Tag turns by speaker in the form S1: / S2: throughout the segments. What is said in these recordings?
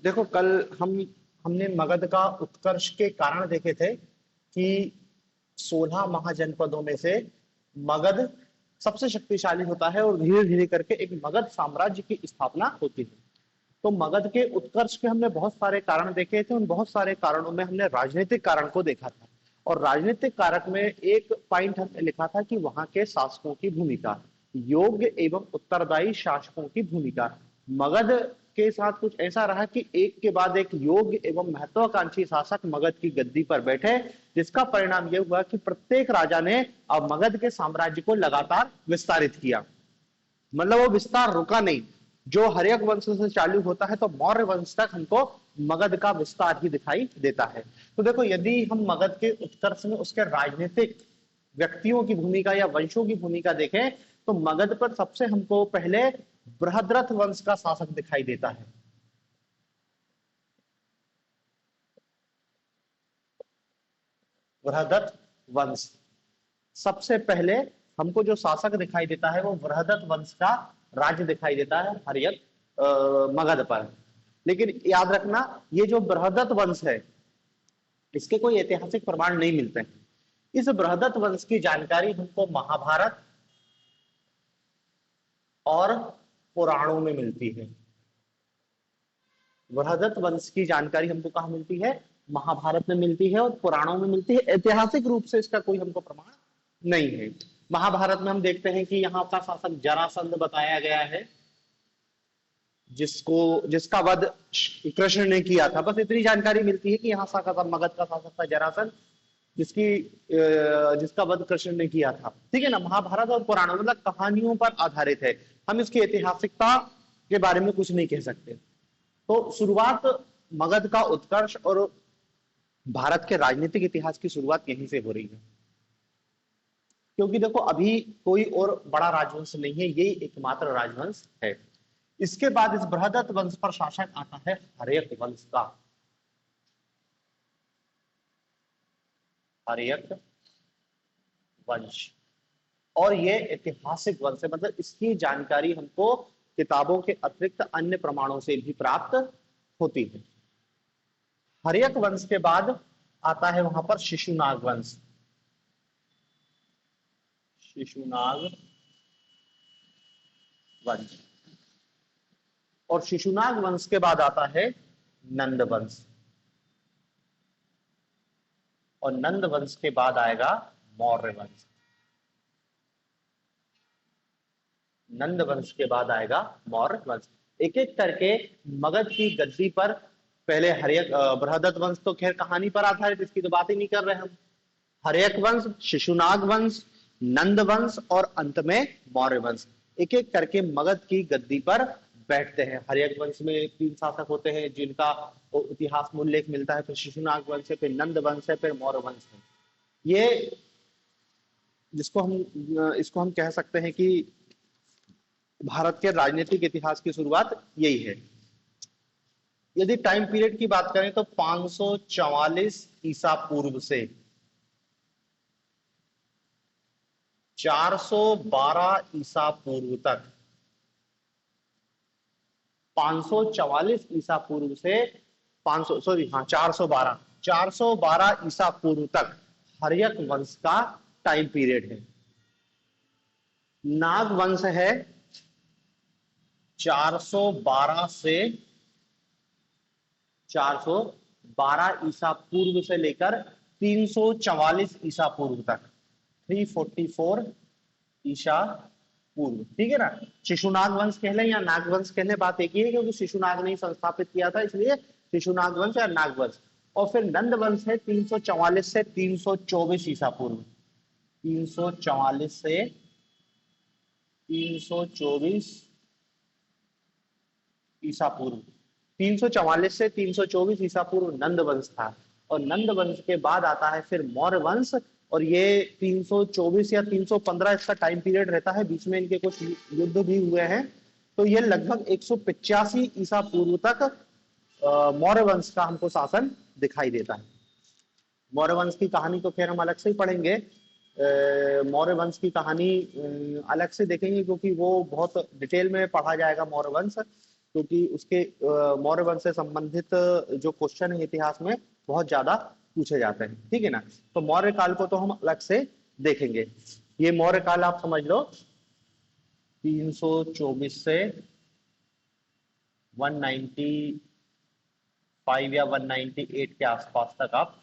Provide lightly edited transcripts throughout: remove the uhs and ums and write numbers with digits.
S1: देखो कल हमने मगध का उत्कर्ष के कारण देखे थे कि 16 महाजनपदों में से मगध सबसे शक्तिशाली होता है और धीरे धीरे करके एक मगध साम्राज्य की स्थापना होती है। तो मगध के उत्कर्ष के हमने बहुत सारे कारण देखे थे। उन बहुत सारे कारणों में हमने राजनीतिक कारण को देखा था और राजनीतिक कारक में एक पॉइंट हमने लिखा था कि वहां के शासकों की भूमिका, योग्य एवं उत्तरदायी शासकों की भूमिका। मगध के साथ कुछ ऐसा रहा कि एक के बाद एक योग्य एवं महत्वाकांक्षी शासक मगध की गद्दी पर बैठे, जिसका परिणाम यह हुआ कि प्रत्येक राजा ने अब मगध के साम्राज्य को लगातार विस्तारित किया। मतलब वो विस्तार रुका नहीं। जो हर्यक वंश से चालू होता है तो मौर्य वंश तक हमको मगध का विस्तार ही दिखाई देता है। तो देखो, यदि हम मगध के उत्कर्ष में उसके राजनीतिक व्यक्तियों की भूमिका या वंशों की भूमिका देखें तो मगध पर सबसे हमको पहले बृहद्रथ वंश का शासक दिखाई देता है। बृहद्रथ वंश सबसे पहले हमको जो शासक दिखाई देता है वो बृहद्रथ वंश का राज्य दिखाई देता है हर्यक मगध पर। लेकिन याद रखना, ये जो बृहद्रथ वंश है इसके कोई ऐतिहासिक प्रमाण नहीं मिलते हैं। इस बृहद्रथ वंश की जानकारी हमको महाभारत और पुराणों में मिलती है। बृहद्रथ वंश की जानकारी हमको कहाँ मिलती है? महाभारत में मिलती है और पुराणों में मिलती है। ऐतिहासिक रूप से इसका कोई हमको प्रमाण नहीं है। महाभारत में हम देखते हैं कि यहाँ का शासक जरासंध बताया गया है, जिसका वध कृष्ण ने किया था। बस इतनी जानकारी मिलती है कि यहाँ मगध का शासक था जरासंध, जिसका वध कृष्ण ने किया था। ठीक है ना। महाभारत और पुराण मतलब कहानियों पर आधारित है। हम इसकी ऐतिहासिकता के बारे में कुछ नहीं कह सकते। तो शुरुआत मगध का उत्कर्ष और भारत के राजनीतिक इतिहास की शुरुआत यहीं से हो रही है, क्योंकि देखो अभी कोई और बड़ा राजवंश नहीं है, यही एकमात्र राजवंश है। इसके बाद इस बृहद्रथ वंश पर शासक आता है हर्यक वंश का। हर्यक वंश, और ये ऐतिहासिक वंश है। मतलब इसकी जानकारी हमको किताबों के अतिरिक्त अन्य प्रमाणों से भी प्राप्त होती है। हर्यक वंश के बाद आता है वहां पर शिशुनाग वंश। शिशुनाग वंश, और शिशुनाग वंश के बाद आता है नंद वंश, और नंद वंश के बाद आएगा मौर्य वंश। नंद वंश के बाद आएगा मौर्य वंश। एक एक करके मगध की गद्दी पर पहले हर्यक बृहद्रथ वंश तो खैर कहानी पर आधारित, इसकी तो बात ही नहीं कर रहे हम। हर्यक वंश, शिशुनाग वंश, नंद वंश और अंत में मौर्य वंश एक एक करके मगध की गद्दी पर बैठते हैं। हर्यक वंश में 3 शासक होते हैं जिनका इतिहास में उल्लेख मिलता है। फिर शिशुनाग वंश है, फिर नंद वंश है, फिर मौर्य वंश है। ये इसको हम कह सकते हैं कि भारत के राजनीतिक इतिहास की शुरुआत यही है। यदि टाइम पीरियड की बात करें तो 544 ईसा पूर्व से 412 ईसा पूर्व तक, 544 ईसा पूर्व से 412 ईसा पूर्व तक हर्यक वंश का टाइम पीरियड है। नाग वंश है 412 से 412 ईसा पूर्व से लेकर 344 ईसा पूर्व तक, 344 ईसा पूर्व। ठीक है ना। शिशुनाग वंश कह लें या नाग वंश कह लें, बात एक ही है, क्योंकि शिशुनाग ने संस्थापित किया था, इसलिए शिशुनाग वंश या नाग वंश। और फिर नंद वंश है 344 से 324 ईसा पूर्व, 344 से 324 ईसा पूर्व। 344 से 324 ईसा पूर्व नंद वंश था, और नंद वंश के बाद आता है फिर मौर्य वंश, और ये 324 या 315 इसका टाइम पीरियड रहता है। बीच में इनके कुछ युद्ध भी हुए हैं। तो ये लगभग 185 ईसा पूर्व तक मौर्य वंश का हमको शासन दिखाई देता है। मौर्य वंश की कहानी तो खैर हम अलग से ही पढ़ेंगे। मौर्य वंश की कहानी अलग से देखेंगे, क्योंकि वो बहुत डिटेल में पढ़ा जाएगा मौर्य वंश। क्योंकि उसके मौर्य वंश से संबंधित जो क्वेश्चन है इतिहास में बहुत ज्यादा पूछे जाते हैं, ठीक है ना। तो मौर्य काल को तो हम अलग से देखेंगे। ये मौर्य काल आप समझ लो 324 से 195 या 198 के आसपास तक आप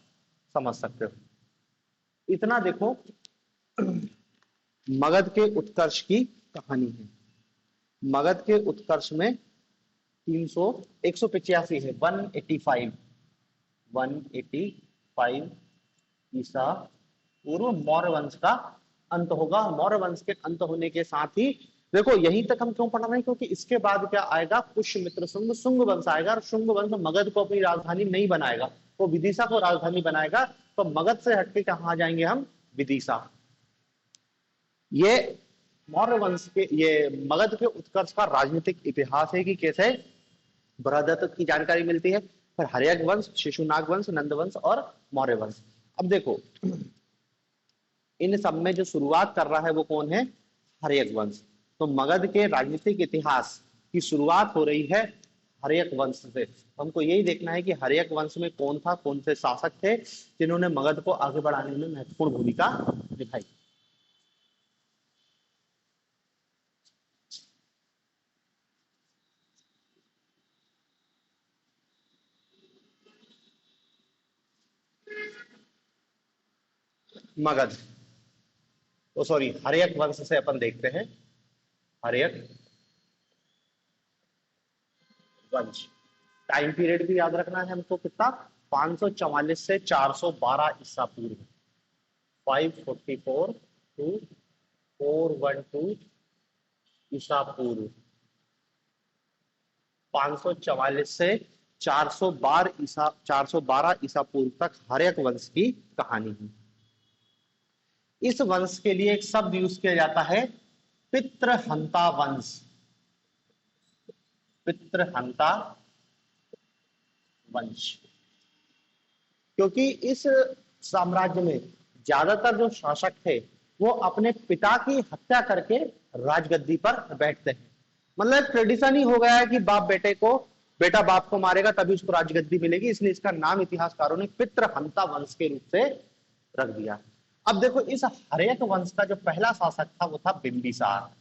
S1: समझ सकते हो। इतना देखो मगध के उत्कर्ष की कहानी है। मगध के उत्कर्ष में 185 है, 185 ईसा पूर्व मौर्य वंश का अंत होगा। मौर्य वंश के अंत होने के साथ ही देखो यहीं तक हम क्यों पढ़ रहे हैं, क्योंकि इसके बाद क्या आएगा, पुष्यमित्र शुंग, शुंग वंश आएगा। और शुंग वंश मगध को अपनी राजधानी नहीं बनाएगा, वो विदिशा को राजधानी बनाएगा। तो मगध से हटके कहां जाएंगे हम, विदिशा। ये मौर्य वंश के, ये मगध के उत्कर्ष का राजनीतिक इतिहास है कि कैसे बृहदत्त की जानकारी मिलती है। फिर हर्यक वंश, शिशुनाग वंश, नंद वंश और मौर्य वंश। अब देखो इन सब में जो शुरुआत कर रहा है वो कौन है, हर्यक वंश। तो मगध के राजनीतिक इतिहास की शुरुआत हो रही है हर्यक वंश से। तो हमको यही देखना है कि हर्यक वंश में कौन था, कौन से शासक थे जिन्होंने मगध को आगे बढ़ाने में महत्वपूर्ण भूमिका निभाई। मगध, तो सॉरी हर्यक वंश से अपन देखते हैं। हर्यक वंश टाइम पीरियड भी याद रखना है हमको, कितना, 544 से 412 ईसा पूर्व, 544 टू 412 ईसा पूर्व, 544 से 412 ईसा पूर्व तक हर्यक वंश की कहानी है। इस वंश के लिए एक शब्द यूज किया जाता है, पितृहंता वंश। पितृहंता वंश, क्योंकि इस साम्राज्य में ज्यादातर जो शासक थे वो अपने पिता की हत्या करके राजगद्दी पर बैठते हैं। मतलब ट्रेडिशन ही हो गया है कि बाप बेटे को, बेटा बाप को मारेगा तभी उसको राजगद्दी मिलेगी, इसलिए इसका नाम इतिहासकारों ने पितृहंता वंश के रूप से रख दिया। अब देखो इस हर्यक वंश का जो पहला शासक था वो था बिंबिसार।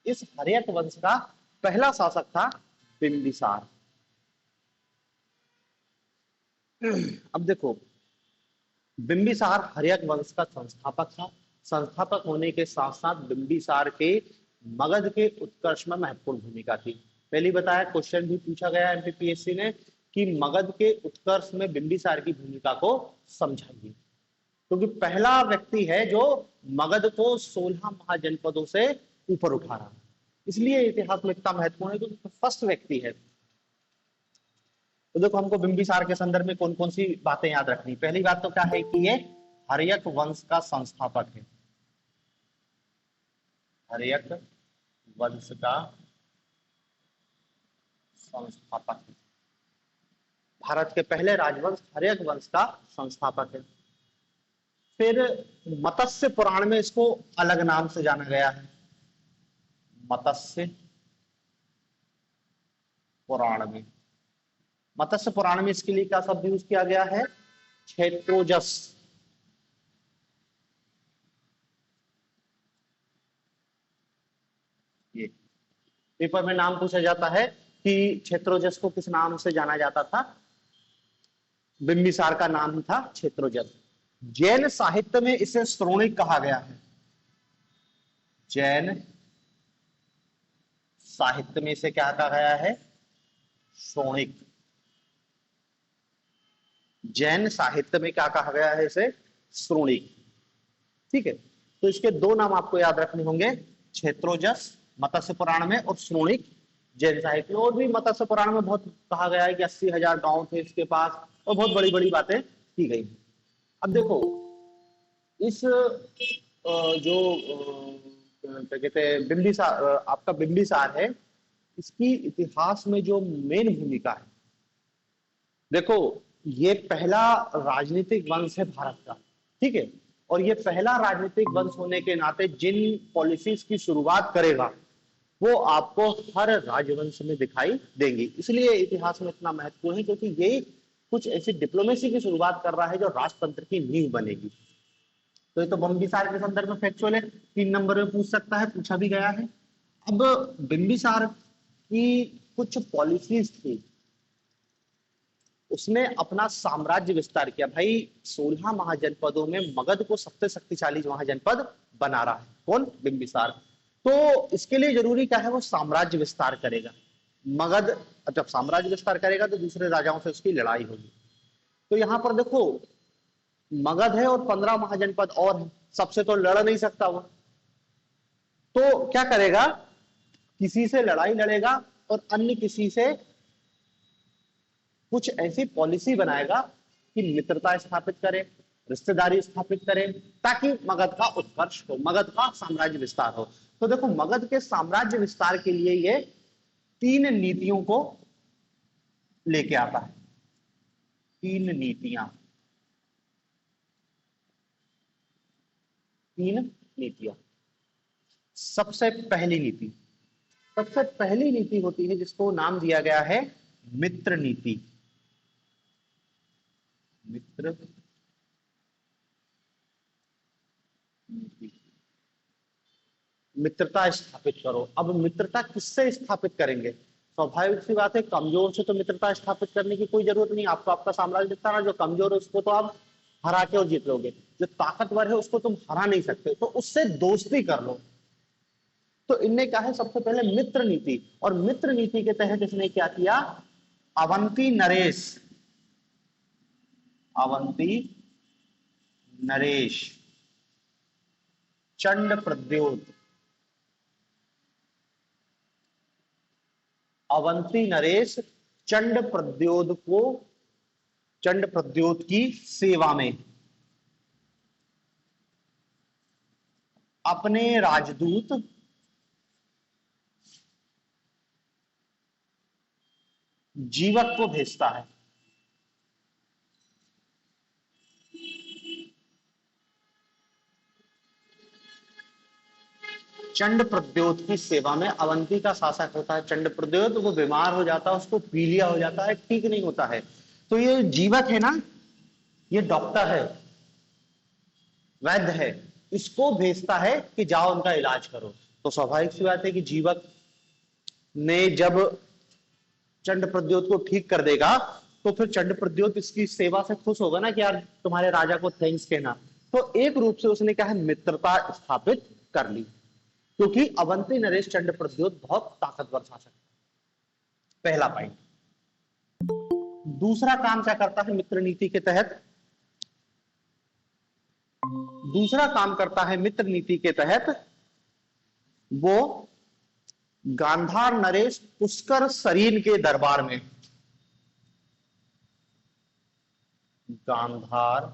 S1: इस हर्यक वंश का पहला शासक था बिंबिसार। अब देखो बिंबिसार हर्यक वंश का संस्थापक था। संस्थापक होने के साथ साथ बिंबिसार के मगध के उत्कर्ष में महत्वपूर्ण भूमिका थी। पहले बताया, क्वेश्चन भी पूछा गया एमपीपीएससी ने कि मगध के उत्कर्ष में बिंबिसार की भूमिका को समझाइए, क्योंकि पहला व्यक्ति है जो मगध को 16 महाजनपदों से ऊपर उठा रहा है, इसलिए इतिहास में इतना महत्वपूर्ण है क्योंकि फर्स्ट व्यक्ति है। तो देखो हमको बिंबिसार के संदर्भ में कौन कौन सी बातें याद रखनी। पहली बात तो क्या है कि ये हर्यक वंश का संस्थापक है। हर्यक वंश का संस्थापक है, भारत के पहले राजवंश हर्यक वंश का संस्थापक है। फिर मत्स्य पुराण में इसको अलग नाम से जाना गया है, मत्स्य पुराण में। मत्स्य पुराण में इसके लिए क्या शब्द यूज किया गया है, क्षेत्रोजस। ये पेपर में नाम पूछा जाता है कि क्षेत्रोजस को किस नाम से जाना जाता था, बिंबिसार का नाम ही था क्षेत्रोजस। जैन साहित्य में इसे श्रोणिक कहा गया है। जैन साहित्य में इसे क्या कहा गया है, श्रोणिक। जैन साहित्य में क्या कहा गया है, इसे श्रोणिक। ठीक है, तो इसके दो नाम आपको याद रखने होंगे, क्षेत्रोजस मत्स्य पुराण में और श्रोणिक जैन साहित्य में। और भी मत्स्य पुराण में बहुत कहा गया है कि 80,000 गांव थे इसके पास, और बहुत बड़ी बड़ी बातें की गई। अब देखो इस जो क्या कहते हैं बिंबिसार, आपका बिंबिसार है, इसकी इतिहास में जो मेन भूमिका है, देखो ये पहला राजनीतिक वंश है भारत का, ठीक है। और ये पहला राजनीतिक वंश होने के नाते जिन पॉलिसीज की शुरुआत करेगा वो आपको हर राजवंश में दिखाई देंगी। इसलिए इतिहास में इतना महत्वपूर्ण है क्योंकि ये कुछ ऐसी डिप्लोमेसी की शुरुआत कर रहा है जो राजतंत्र की नींव बनेगी। तो ये तो बिंबिसार के संदर्भ में फैक्चुअल है, 3 नंबर में पूछ सकता है, पूछा भी गया है। अब बिंबिसार की कुछ पॉलिसीज थी, उसने अपना साम्राज्य विस्तार किया। भाई 16 महाजनपदों में मगध को सबसे शक्तिशाली महाजनपद बना रहा है कौन? बिंबिसार। तो इसके लिए जरूरी क्या है? वो साम्राज्य विस्तार करेगा। मगध जब साम्राज्य विस्तार करेगा तो दूसरे राजाओं से उसकी लड़ाई होगी। तो यहां पर देखो मगध है और 15 महाजनपद और है, सबसे तो लड़ नहीं सकता वो, तो क्या करेगा? किसी से लड़ाई लड़ेगा और अन्य किसी से कुछ ऐसी पॉलिसी बनाएगा कि मित्रता स्थापित करे, रिश्तेदारी स्थापित करे, ताकि मगध का उत्कर्ष हो, मगध का साम्राज्य विस्तार हो। तो देखो मगध के साम्राज्य विस्तार के लिए ये 3 नीतियों को लेके आता है। 3 नीतियां, 3 नीतियां। सबसे पहली नीति होती है जिसको नाम दिया गया है मित्र नीति। मित्र नीति, मित्रता स्थापित करो। अब मित्रता किससे स्थापित करेंगे? स्वाभाविक सी बात है, कमजोर से तो मित्रता स्थापित करने की कोई जरूरत नहीं। आपको आपका साम्राज्य दिखता है, जो कमजोर है उसको तो आप हरा के और जीत लोगे, जो ताकतवर है उसको तुम हरा नहीं सकते, तो उससे दोस्ती कर लो। तो इनने कहा है सबसे पहले मित्र नीति, और मित्र नीति के तहत इसने क्या किया? अवंती नरेश चंड प्रद्योत, अवंती नरेश चंड प्रद्योत की सेवा में अपने राजदूत जीवक को भेजता है। चंड प्रद्योत की सेवा में, अवंती का शासक होता है चंड प्रद्योत, वो बीमार हो जाता है, उसको पीलिया हो जाता है, ठीक नहीं होता है। तो ये जीवक है ना, ये डॉक्टर है, वैद्य है, इसको भेजता है कि जाओ उनका इलाज करो। तो स्वाभाविक सी बात है कि जीवक ने जब चंड प्रद्योत को ठीक कर देगा तो फिर चंड प्रद्योत इसकी सेवा से खुश होगा ना कि यार तुम्हारे राजा को थैंक्स कहना। तो एक रूप से उसने क्या है? मित्रता स्थापित कर ली, क्योंकि अवंती नरेश चंड प्रद्योत बहुत ताकतवर शासक है। पहला पॉइंट। दूसरा काम क्या करता है मित्र नीति के तहत? दूसरा काम करता है मित्र नीति के तहत, वो गांधार नरेश पुष्कर सरीन के दरबार में, गांधार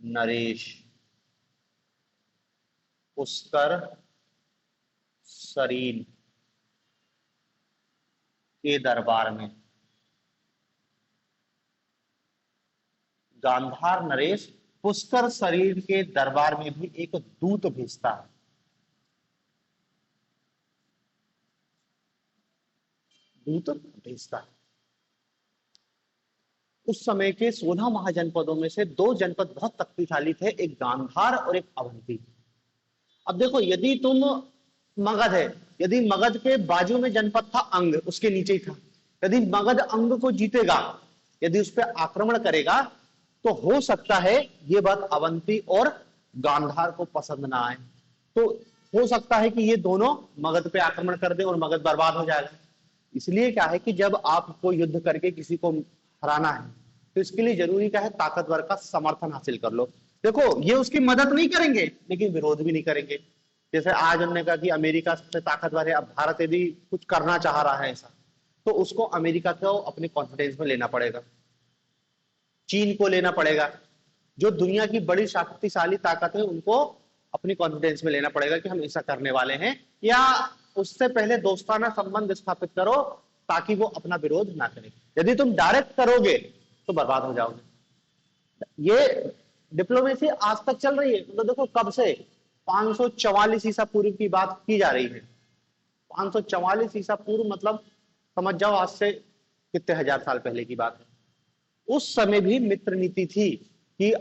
S1: नरेश पुष्कर सरीन के दरबार में, गांधार नरेश पुष्कर सरीन के दरबार में भी एक दूत भेजता है। उस समय के 16 महाजनपदों में से 2 जनपद बहुत शक्तिशाली थे, एक गांधार और एक अवंती। अब देखो यदि तुम मगध है, यदि मगध के बाजू में जनपद था अंग, उसके नीचे ही था, यदि मगध अंग को जीतेगा, यदि उस पर आक्रमण करेगा, तो हो सकता है ये बात अवंती और गांधार को पसंद ना आए। तो हो सकता है कि ये दोनों मगध पे आक्रमण कर दे और मगध बर्बाद हो जाएगा। इसलिए क्या है कि जब आपको युद्ध करके किसी को हराना है तो इसके लिए जरूरी क्या है? ताकतवर का समर्थन हासिल कर लो। देखो ये उसकी मदद नहीं करेंगे लेकिन विरोध भी नहीं करेंगे। जैसे आज हमने कहा कि अमेरिका सबसे ताकतवर है, अब भारत यदि कुछ करना चाह रहा है ऐसा, तो उसको अमेरिका को अपने कॉन्फिडेंस में लेना पड़ेगा, चीन को लेना पड़ेगा, जो दुनिया की बड़ी शक्तिशाली ताकत है उनको अपनी कॉन्फिडेंस में लेना पड़ेगा कि हम ऐसा करने वाले हैं, या उससे पहले दोस्ताना संबंध स्थापित करो ताकि वो अपना विरोध ना करे। यदि तुम डायरेक्ट करोगे तो बर्बाद हो जाओगे। ये डिप्लोमेसी आज तक चल रही है। तो देखो कब से, 544 ईसा पूर्व की बात की जा रही है। 544 ईसा पूर्व मतलब समझ जाओ आज से कितने हजार साल पहले की बात है। उस समय भी मित्र नीति थी कि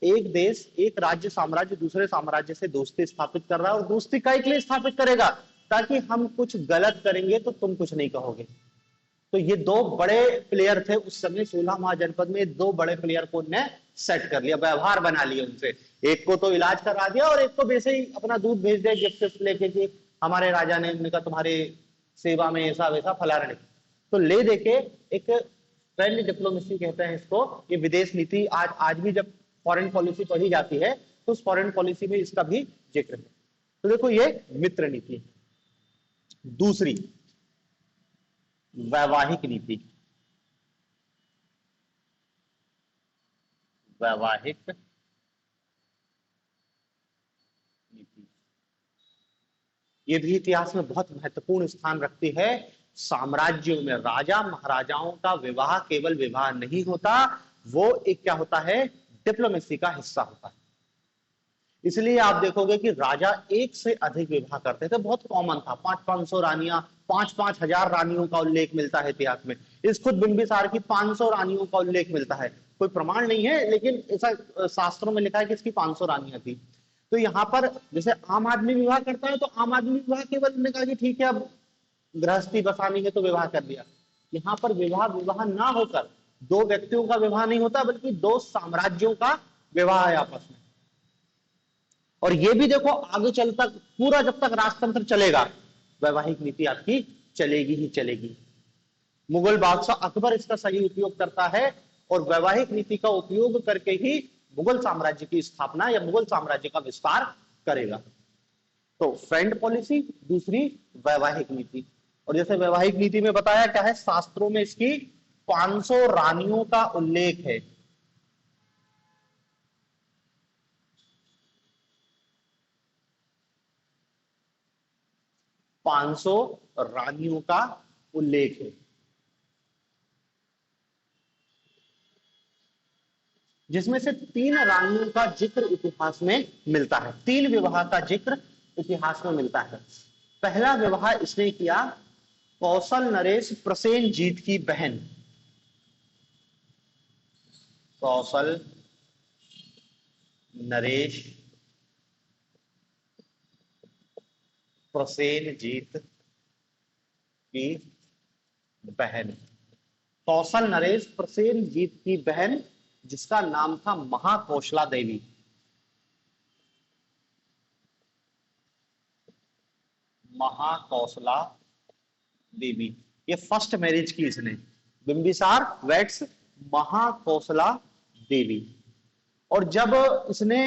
S1: एक देश, एक राज्य, साम्राज्य दूसरे साम्राज्य से दोस्ती स्थापित कर रहा है, और दोस्ती कई के लिए स्थापित करेगा, ताकि हम कुछ गलत करेंगे तो तुम कुछ नहीं कहोगे। तो ये दो बड़े प्लेयर थे उस समय 16 महाजनपद में। दो बड़े प्लेयर को उनने सेट कर लिया, व्यवहार बना लिया उनसे। एक को तो इलाज करा दिया और एक को वैसे ही अपना दूध भेज दिया गिफ्ट लेके कि हमारे राजा ने, उनका तुम्हारे सेवा में ऐसा वैसा फलाना। तो ले देके एक फ्रेंड डिप्लोमेसी कहते हैं इसको। ये विदेश नीति आज भी जब फॉरेन पॉलिसी पढ़ी जाती है तो उस फॉरेन पॉलिसी में इसका भी जिक्र है। तो देखो ये मित्र नीति है। दूसरी वैवाहिक नीति। वैवाहिक नीति ये भी इतिहास में बहुत महत्वपूर्ण स्थान रखती है। साम्राज्यों में राजा महाराजाओं का विवाह केवल विवाह नहीं होता, वो एक क्या होता है, डिप्लोमेसी का हिस्सा होता है। इसलिए आप देखोगे कि राजा एक से अधिक विवाह करते थे, बहुत कॉमन था। 500-500 रानियां, 5-5 हजार रानियों का उल्लेख मिलता है इतिहास में। इस खुद बिंबिसार की 500 रानियों का उल्लेख मिलता है। कोई प्रमाण नहीं है, लेकिन ऐसा शास्त्रों में लिखा है कि इसकी 500 रानियां थी। तो यहाँ पर जैसे आम आदमी विवाह करता है, तो आम आदमी विवाह केवल ने कहा कि ठीक है अब गृहस्थी बसानी है तो विवाह कर लिया। यहाँ पर विवाह विवाह ना होकर दो व्यक्तियों का विवाह नहीं होता, बल्कि दो साम्राज्यों का विवाह है आपस में। और ये भी देखो आगे चल तक पूरा जब तक राजतंत्र चलेगा वैवाहिक नीति आपकी चलेगी ही चलेगी। मुगल बादशाह अकबर इसका सही उपयोग करता है और वैवाहिक नीति का उपयोग करके ही मुगल साम्राज्य की स्थापना या मुगल साम्राज्य का विस्तार करेगा। तो फ्रेंड पॉलिसी, दूसरी वैवाहिक नीति। और जैसे वैवाहिक नीति में बताया क्या है, शास्त्रों में इसकी 500 रानियों का उल्लेख है। 500 रानियों का उल्लेख है, जिसमें से 3 रानियों का जिक्र इतिहास में मिलता है। 3 विवाह का जिक्र इतिहास में मिलता है। पहला विवाह इसने किया कौशल नरेश प्रसेनजीत की बहन, कौशल नरेश प्रसेनजीत की बहन। कौशल नरेश प्रसेनजीत की बहन जिसका नाम था महाकौशला देवी। महाकौशला देवी, ये फर्स्ट मैरिज की इसने। बिंबिसार वेट्स महाकौशला देवी। और जब इसने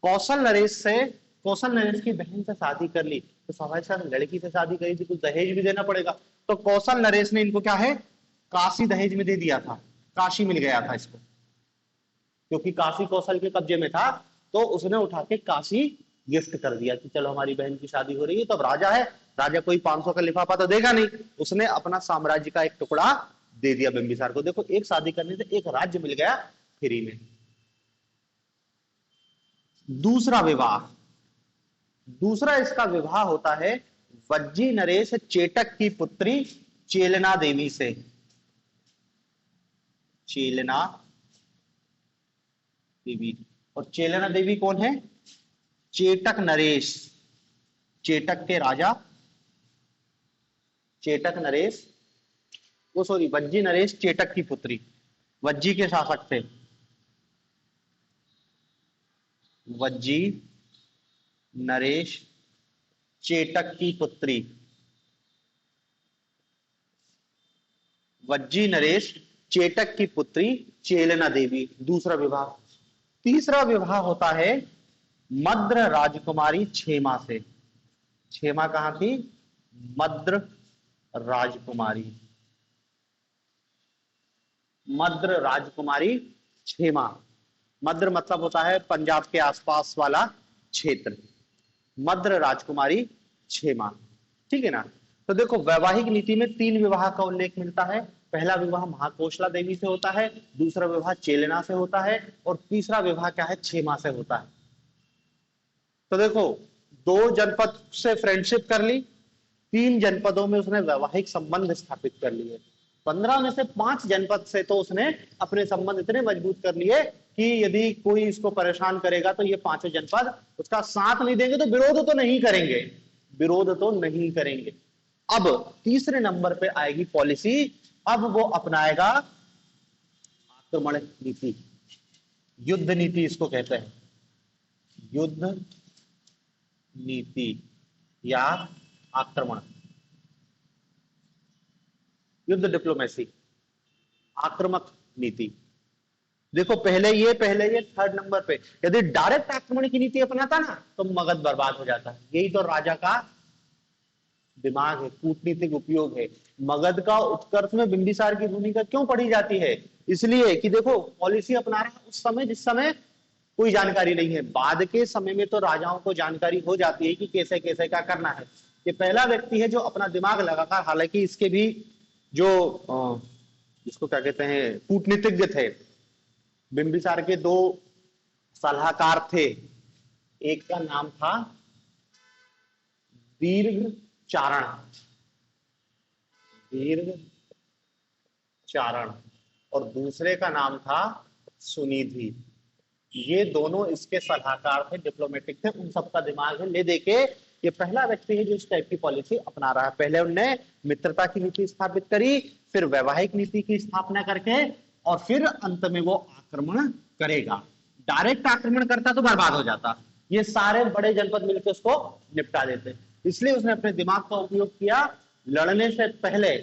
S1: कौशल नरेश की बहन से शादी कर ली, तो स्वाभाविक सा लड़की से शादी करी थी तो दहेज भी देना पड़ेगा। तो कौशल नरेश ने इनको क्या है, काशी दहेज में दे दिया था। काशी मिल गया था इसको, क्योंकि काशी कौशल के कब्जे में था। तो उसने उठा के काशी गिफ्ट कर दिया कि चलो हमारी बहन की शादी हो रही है। तो अब राजा है, राजा कोई 500 का लिफाफा तो देगा नहीं, उसने अपना साम्राज्य का एक टुकड़ा दे दिया बिंबिसार को। देखो एक शादी करने से एक राज्य मिल गया फ्री में। दूसरा विवाह, दूसरा इसका विवाह होता है वज्जी नरेश चेटक की पुत्री चेलना देवी से। चेलना देवी, और चेलना देवी कौन है, चेटक नरेश, चेटक के राजा चेटक नरेश, वो सॉरी वज्जी नरेश चेटक की पुत्री, वज्जी के शासक थे। वज्जी नरेश चेटक की पुत्री, वज्जी नरेश चेटक की पुत्री चेलना देवी, दूसरा विवाह। तीसरा विवाह होता है मद्र राजकुमारी क्षेमा से। क्षेमा कहां थी, मद्र राजकुमारी, मद्र राजकुमारी क्षेमा। मद्र मतलब होता है पंजाब के आसपास वाला क्षेत्र, मद्र राजकुमारी क्षेमा, ठीक है ना। तो देखो वैवाहिक नीति में 3 विवाह का उल्लेख मिलता है, पहला विवाह महाकोशला देवी से होता है, दूसरा विवाह चेलेना से होता है, और तीसरा विवाह क्या है, क्षेमा से होता है। तो देखो, 2 जनपद से फ्रेंडशिप कर ली, 3 जनपदों में उसने वैवाहिक संबंध स्थापित कर लिए, 15 में से 5 जनपद से तो उसने अपने संबंध इतने मजबूत कर लिए कि यदि कोई इसको परेशान करेगा तो ये 5 जनपद उसका साथ नहीं देंगे, तो विरोध तो नहीं करेंगे, विरोध तो नहीं करेंगे। अब तीसरे नंबर पे आएगी पॉलिसी, अब वो अपनाएगा आक्रमण नीति, युद्ध नीति इसको कहते हैं, युद्ध नीति या आक्रमण, युद्ध डिप्लोमेसी, आक्रामक नीति। देखो पहले ये 3rd नंबर पे यदि डायरेक्ट आक्रमण की नीति अपनाता ना तो मगध बर्बाद हो जाता है। यही तो राजा का दिमाग है, कूटनीतिक उपयोग है। मगध का उत्कर्ष में बिंबिसार की भूमिका क्यों पढ़ी जाती है? इसलिए कि देखो पॉलिसी अपना रहा है उस समय जिस समय कोई जानकारी नहीं है, बाद के समय में तो राजाओं को जानकारी हो जाती है कि कैसे कैसे क्या करना है। ये पहला व्यक्ति है जो अपना दिमाग लगाकर, हालांकि इसके भी जो इसको क्या कहते हैं कूटनीतिज्ञ थे, बिंबिसार के 2 सलाहकार थे, एक का नाम था दीर्घचारण, दीर्घचारण, और दूसरे का नाम था सुनिधि। ये दोनों इसके सलाहकार थे, डिप्लोमेटिक थे, उन सबका दिमाग है। ले देके ये पहला व्यक्ति है जो इस टाइप की पॉलिसी अपना रहा है। पहले उनने मित्रता की नीति स्थापित करी, फिर वैवाहिक नीति की स्थापना करके, और फिर अंत में वो आक्रमण करेगा। डायरेक्ट आक्रमण करता तो बर्बाद हो जाता, ये सारे बड़े जनपद मिलकर उसको निपटा देते। इसलिए उसने अपने दिमाग का उपयोग किया लड़ने से पहले।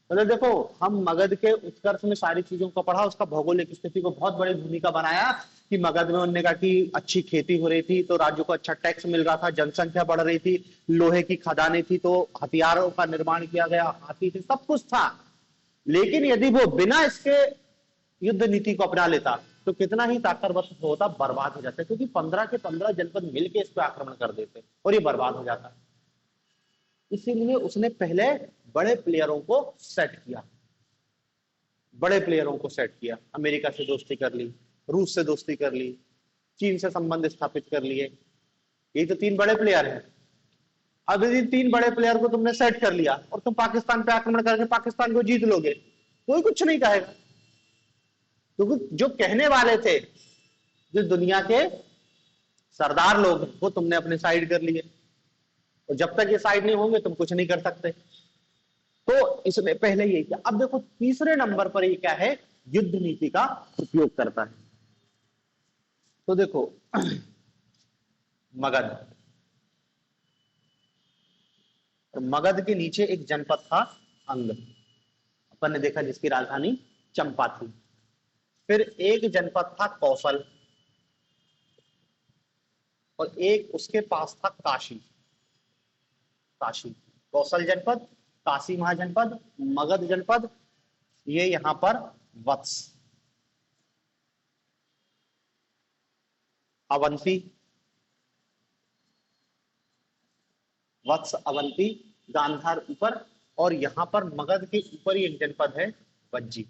S1: मतलब देखो, हम मगध के उत्कर्ष में सारी चीजों को पढ़ा, उसका भौगोलिक स्थिति को बहुत बड़ी भूमिका बनाया कि मगध में उन्होंने कहा कि अच्छी खेती हो रही थी तो राज्य को अच्छा टैक्स मिल रहा था, जनसंख्या बढ़ रही थी, लोहे की खदानें थी तो हथियारों का निर्माण किया गया, हाथी थे, सब कुछ था। लेकिन यदि वो बिना इसके युद्ध नीति को अपना लेता तो कितना ही ताकतवर होता, बर्बाद हो जाता, क्योंकि 15 के 15 जनपद मिलकर इस पर आक्रमण कर देते और ये बर्बाद हो जाता। इसीलिए उसने पहले बड़े प्लेयरों को सेट किया, बड़े प्लेयरों को सेट किया। अमेरिका से दोस्ती कर ली, रूस से दोस्ती कर ली, चीन से संबंध स्थापित कर लिए। ये तो 3 बड़े प्लेयर हैं। अब यदि 3 बड़े प्लेयर को तुमने सेट कर लिया और तुम पाकिस्तान पे आक्रमण करके पाकिस्तान को जीत लोगे, कोई कुछ नहीं कहेगा, क्योंकि जो कहने वाले थे, जो दुनिया के सरदार लोग, वो तुमने अपने साइड कर लिए, और जब तक ये साइड नहीं होंगे तुम कुछ नहीं कर सकते। तो इसने पहले ये किया। अब देखो तीसरे नंबर पर ये क्या है, युद्ध नीति का उपयोग करता है। तो देखो मगध, तो मगध के नीचे एक जनपद था अंग, अपन ने देखा, जिसकी राजधानी चंपा थी। फिर एक जनपद था कौशल, और एक उसके पास था काशी। काशी, कौशल जनपद, काशी महाजनपद, मगध जनपद, ये यहां पर वत्स, अवंती, वत्स, अवंती, गांधार ऊपर, और यहां पर मगध के ऊपर ही एक जनपद है वज्जी।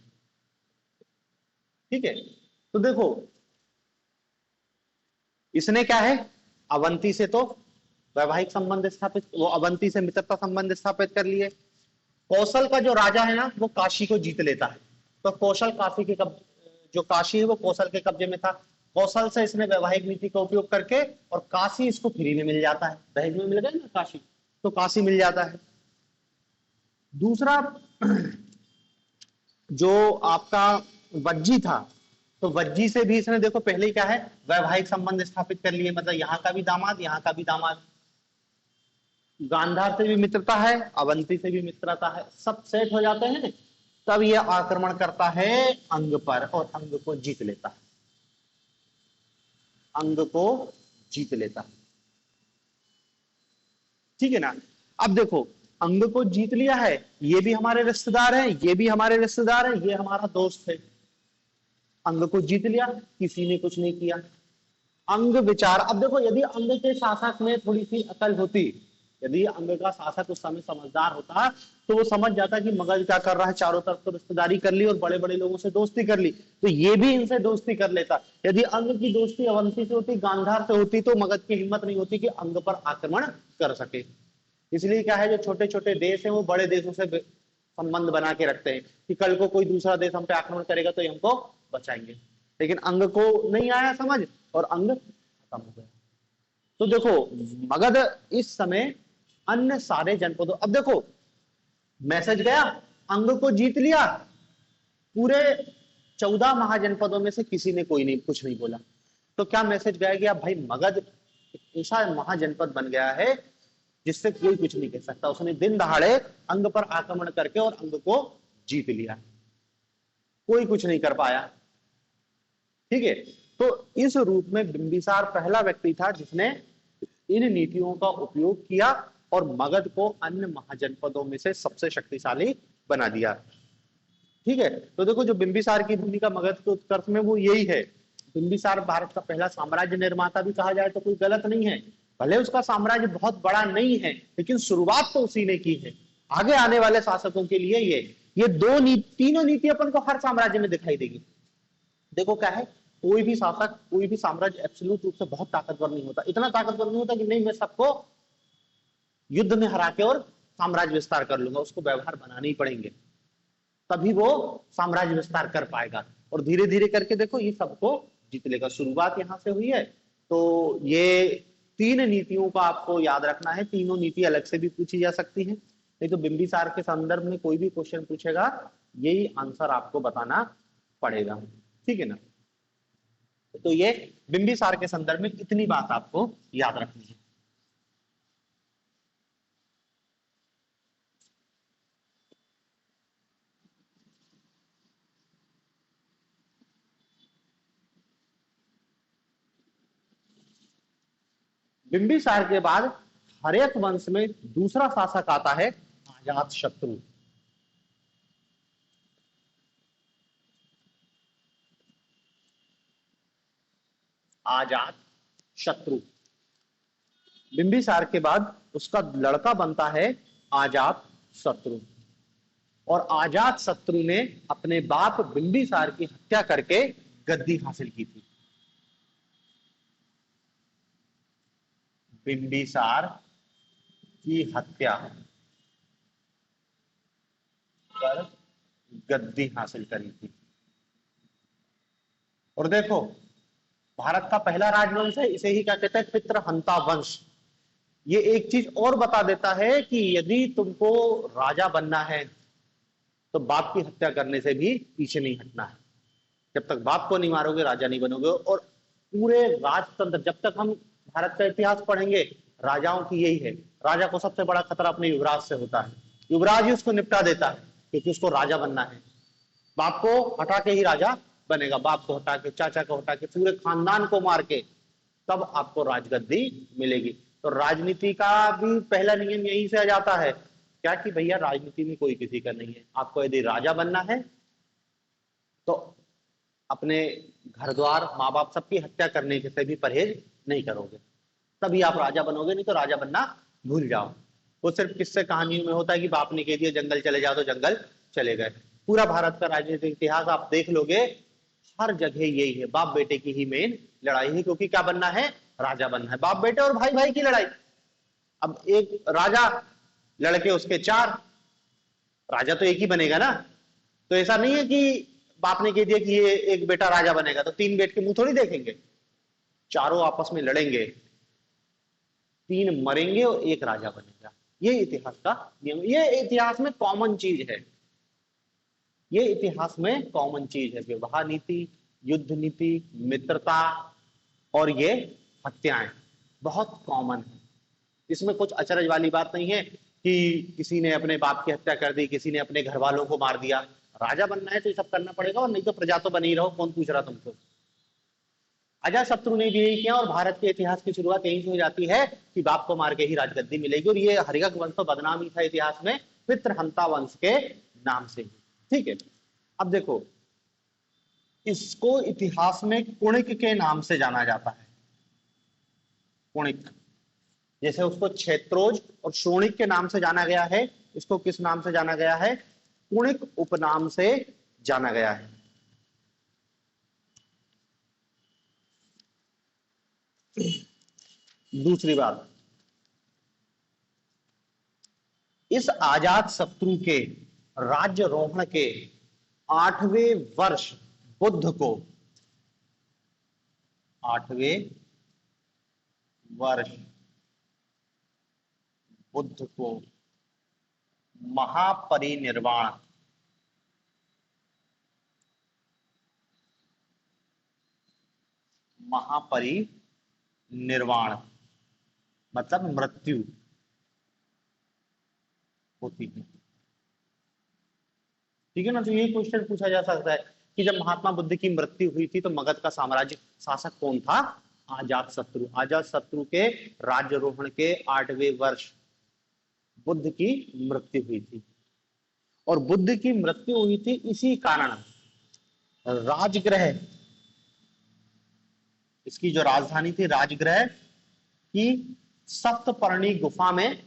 S1: ठीक है, तो देखो इसने क्या है, अवंती से तो वैवाहिक संबंध स्थापित, वो अवंती से मित्रता संबंध स्थापित कर लिए। कौशल का जो राजा है ना, वो काशी को जीत लेता है, तो कौशल काशी के जो काशी है वो कौशल के कब्जे में था। कौशल से इसने वैवाहिक नीति का उपयोग करके, और काशी इसको फ्री में मिल जाता है, दहेज में मिल गया ना काशी, तो काशी मिल जाता है। दूसरा जो आपका वज्जी था, तो वज्जी से भी इसने देखो पहले क्या है, वैवाहिक संबंध स्थापित कर लिए, मतलब यहाँ का भी दामाद, यहाँ का भी दामाद। गांधार से भी मित्रता है, अवंती से भी मित्रता है, सब सेट हो जाते हैं, तब ये आक्रमण करता है अंग पर, और अंग को जीत लेता है, अंग को जीत लेता है। ठीक है ना। अब देखो अंग को जीत लिया है, ये भी हमारे रिश्तेदार हैं, ये भी हमारे रिश्तेदार हैं, ये हमारा दोस्त है। अंग को जीत लिया, किसी ने कुछ नहीं किया। अंग विचार, अब देखो यदि अंग के शासक में थोड़ी सी अकल होती यदि अंग का शासक उस समय समझदार होता तो वो समझ जाता कि मगध क्या कर रहा है, चारों तरफ तो रिश्तेदारी कर ली और बड़े बड़े लोगों से दोस्ती कर ली, तो ये भी इनसे दोस्ती कर लेता। यदि अंग की दोस्ती अवंती से होती, गांधार से होती, तो मगध की हिम्मत नहीं होती कि अंग पर आक्रमण कर सके। इसलिए क्या है, जो छोटे छोटे देश हैं वो बड़े देशों से संबंध बना के रखते हैं कि कल को कोई दूसरा देश हम पे आक्रमण करेगा तो ये हमको बचाएंगे। लेकिन अंग को नहीं आया समझ और अंग खत्म हो गया। तो देखो मगध इस समय अन्य सारे जनपदों, अब देखो मैसेज गया, अंग को जीत लिया, पूरे 14 महाजनपदों में से किसी ने कोई नहीं कुछ नहीं बोला, तो क्या मैसेज गया कि अब भाई मगध ऐसा महाजनपद बन गया है जिससे कोई कुछ नहीं कह सकता। उसने दिन दहाड़े अंग पर आक्रमण करके और अंग को जीत लिया, कोई कुछ नहीं कर पाया। ठीक है, तो इस रूप में बिंबिसार पहला व्यक्ति था जिसने इन नीतियों का उपयोग किया और मगध को अन्य महाजनपदों में से सबसे शक्तिशाली बना दिया। ठीक है, तो देखो जो बिंबिसार की भूमिका मगध के उत्कर्ष में वो यही है। बिंबिसार भारत का पहला साम्राज्य निर्माता भी कहा जाए तो कोई गलत नहीं है। भले उसका साम्राज्य बहुत बड़ा नहीं है लेकिन शुरुआत तो उसी ने की है। आगे आने वाले शासकों के लिए ये तीनों नीति अपन को हर साम्राज्य में दिखाई देगी। देखो क्या है, कोई भी शासक कोई भी साम्राज्य एब्सोल्यूट रूप से बहुत ताकतवर नहीं होता, इतना ताकतवर नहीं होता कि नहीं मैं सबको युद्ध में हरा के और साम्राज्य विस्तार कर लूंगा। उसको व्यवहार बनाने ही पड़ेंगे, तभी वो साम्राज्य विस्तार कर पाएगा। और धीरे धीरे करके देखो ये सबको जीत लेगा। शुरुआत यहां से हुई है। तो ये तीन नीतियों का आपको याद रखना है। तीनों नीति अलग से भी पूछी जा सकती है, नहीं तो बिंबिसार के संदर्भ में कोई भी क्वेश्चन पूछेगा यही आंसर आपको बताना पड़ेगा। ठीक है ना, तो ये बिंबिसार के संदर्भ में इतनी बात आपको याद रखनी है। बिंबिसार के बाद हर्यक वंश में दूसरा शासक आता है अजात शत्रु। अजात शत्रु बिंबिसार के बाद उसका लड़का बनता है अजात शत्रु। और अजात शत्रु ने अपने बाप बिंबिसार की हत्या करके गद्दी हासिल की थी। बिंबिसार की हत्या कर गद्दी हासिल करी थी। और देखो भारत का पहला राजवंश है, इसे ही क्या कहते हैं, पितृहंता वंश। ये एक चीज और बता देता है कि यदि तुमको राजा बनना है तो बाप की हत्या करने से भी पीछे नहीं हटना है। जब तक बाप को नहीं मारोगे राजा नहीं बनोगे। और पूरे राजतंत्र, जब तक हम भारत का इतिहास पढ़ेंगे राजाओं की यही है, राजा को सबसे बड़ा खतरा अपने युवराज से होता है। युवराज ही उसको निपटा देता है क्योंकि उसको राजा बनना है। बाप को हटा के ही राजा बनेगा, बाप को हटा के, चाचा को हटा के, पूरे खानदान को मार के तब आपको राजगद्दी मिलेगी। तो राजनीति का भी पहला नियम यहीं से आ जाता है क्या कि भैया राजनीति में कोई किसी का नहीं है। आपको यदि राजा बनना है तो अपने घर द्वार माँ बाप सबकी हत्या करने से भी परहेज नहीं करोगे, तभी आप राजा बनोगे, नहीं तो राजा बनना भूल जाओ। वो सिर्फ किस्से कहानियों में होता है कि बाप ने कह दिया जंगल चले जाओ तो जंगल चले गए। पूरा भारत का राजनीतिक इतिहास आप देख लोगे, हर जगह यही है, बाप बेटे की ही मेन लड़ाई है। क्योंकि क्या बनना है, राजा बनना है। बाप बेटे और भाई भाई की लड़ाई। अब एक राजा, लड़के उसके चार, राजा तो एक ही बनेगा ना। तो ऐसा नहीं है कि बाप ने कह दिया कि ये एक बेटा राजा बनेगा तो तीन बेट के मुंह थोड़ी देखेंगे, चारों आपस में लड़ेंगे, तीन मरेंगे और एक राजा बनेगा। ये इतिहास का नियम, ये इतिहास में कॉमन चीज है। ये इतिहास में कॉमन चीज है। विवाह नीति, युद्ध नीति, मित्रता और ये हत्याएं बहुत कॉमन है। इसमें कुछ अचरज वाली बात नहीं है कि किसी ने अपने बाप की हत्या कर दी, किसी ने अपने घर वालों को मार दिया। राजा बनना है तो ये सब करना पड़ेगा, और नहीं तो प्रजा तो बनी रहो, कौन पूछ रहा तुमको। अजात शत्रु ने भी यही किया और भारत के इतिहास की शुरुआत यहीं से हो जाती है कि बाप को मार के ही राजगद्दी मिलेगी। और ये हर्यक वंश तो बदनाम ही था इतिहास में पितृहंता वंश के नाम से। ठीक है, अब देखो इसको इतिहास में कुणिक के नाम से जाना जाता है। कुणिक, जैसे उसको क्षेत्रोज और शोणिक के नाम से जाना गया है, इसको किस नाम से जाना गया है? पुणिक उपनाम से जाना गया है। दूसरी बात, इस आजात शत्रु के राज्यरोहण के 8वें वर्ष बुद्ध को, 8वें वर्ष बुद्ध को महापरिनिर्वाण, महापरिनिर्वाण मतलब मृत्यु होती है। ठीक है ना? तो ये क्वेश्चन पूछा जा सकता है कि जब महात्मा बुद्ध की मृत्यु हुई थी तो मगध का साम्राज्य शासक कौन था? अजात शत्रु। अजात शत्रु के राज्यरोहण के 8वें वर्ष बुद्ध की मृत्यु हुई थी, और बुद्ध की मृत्यु हुई थी इसी कारण राजगृह, इसकी जो राजधानी थी राजगृह की सप्तपर्णी गुफा में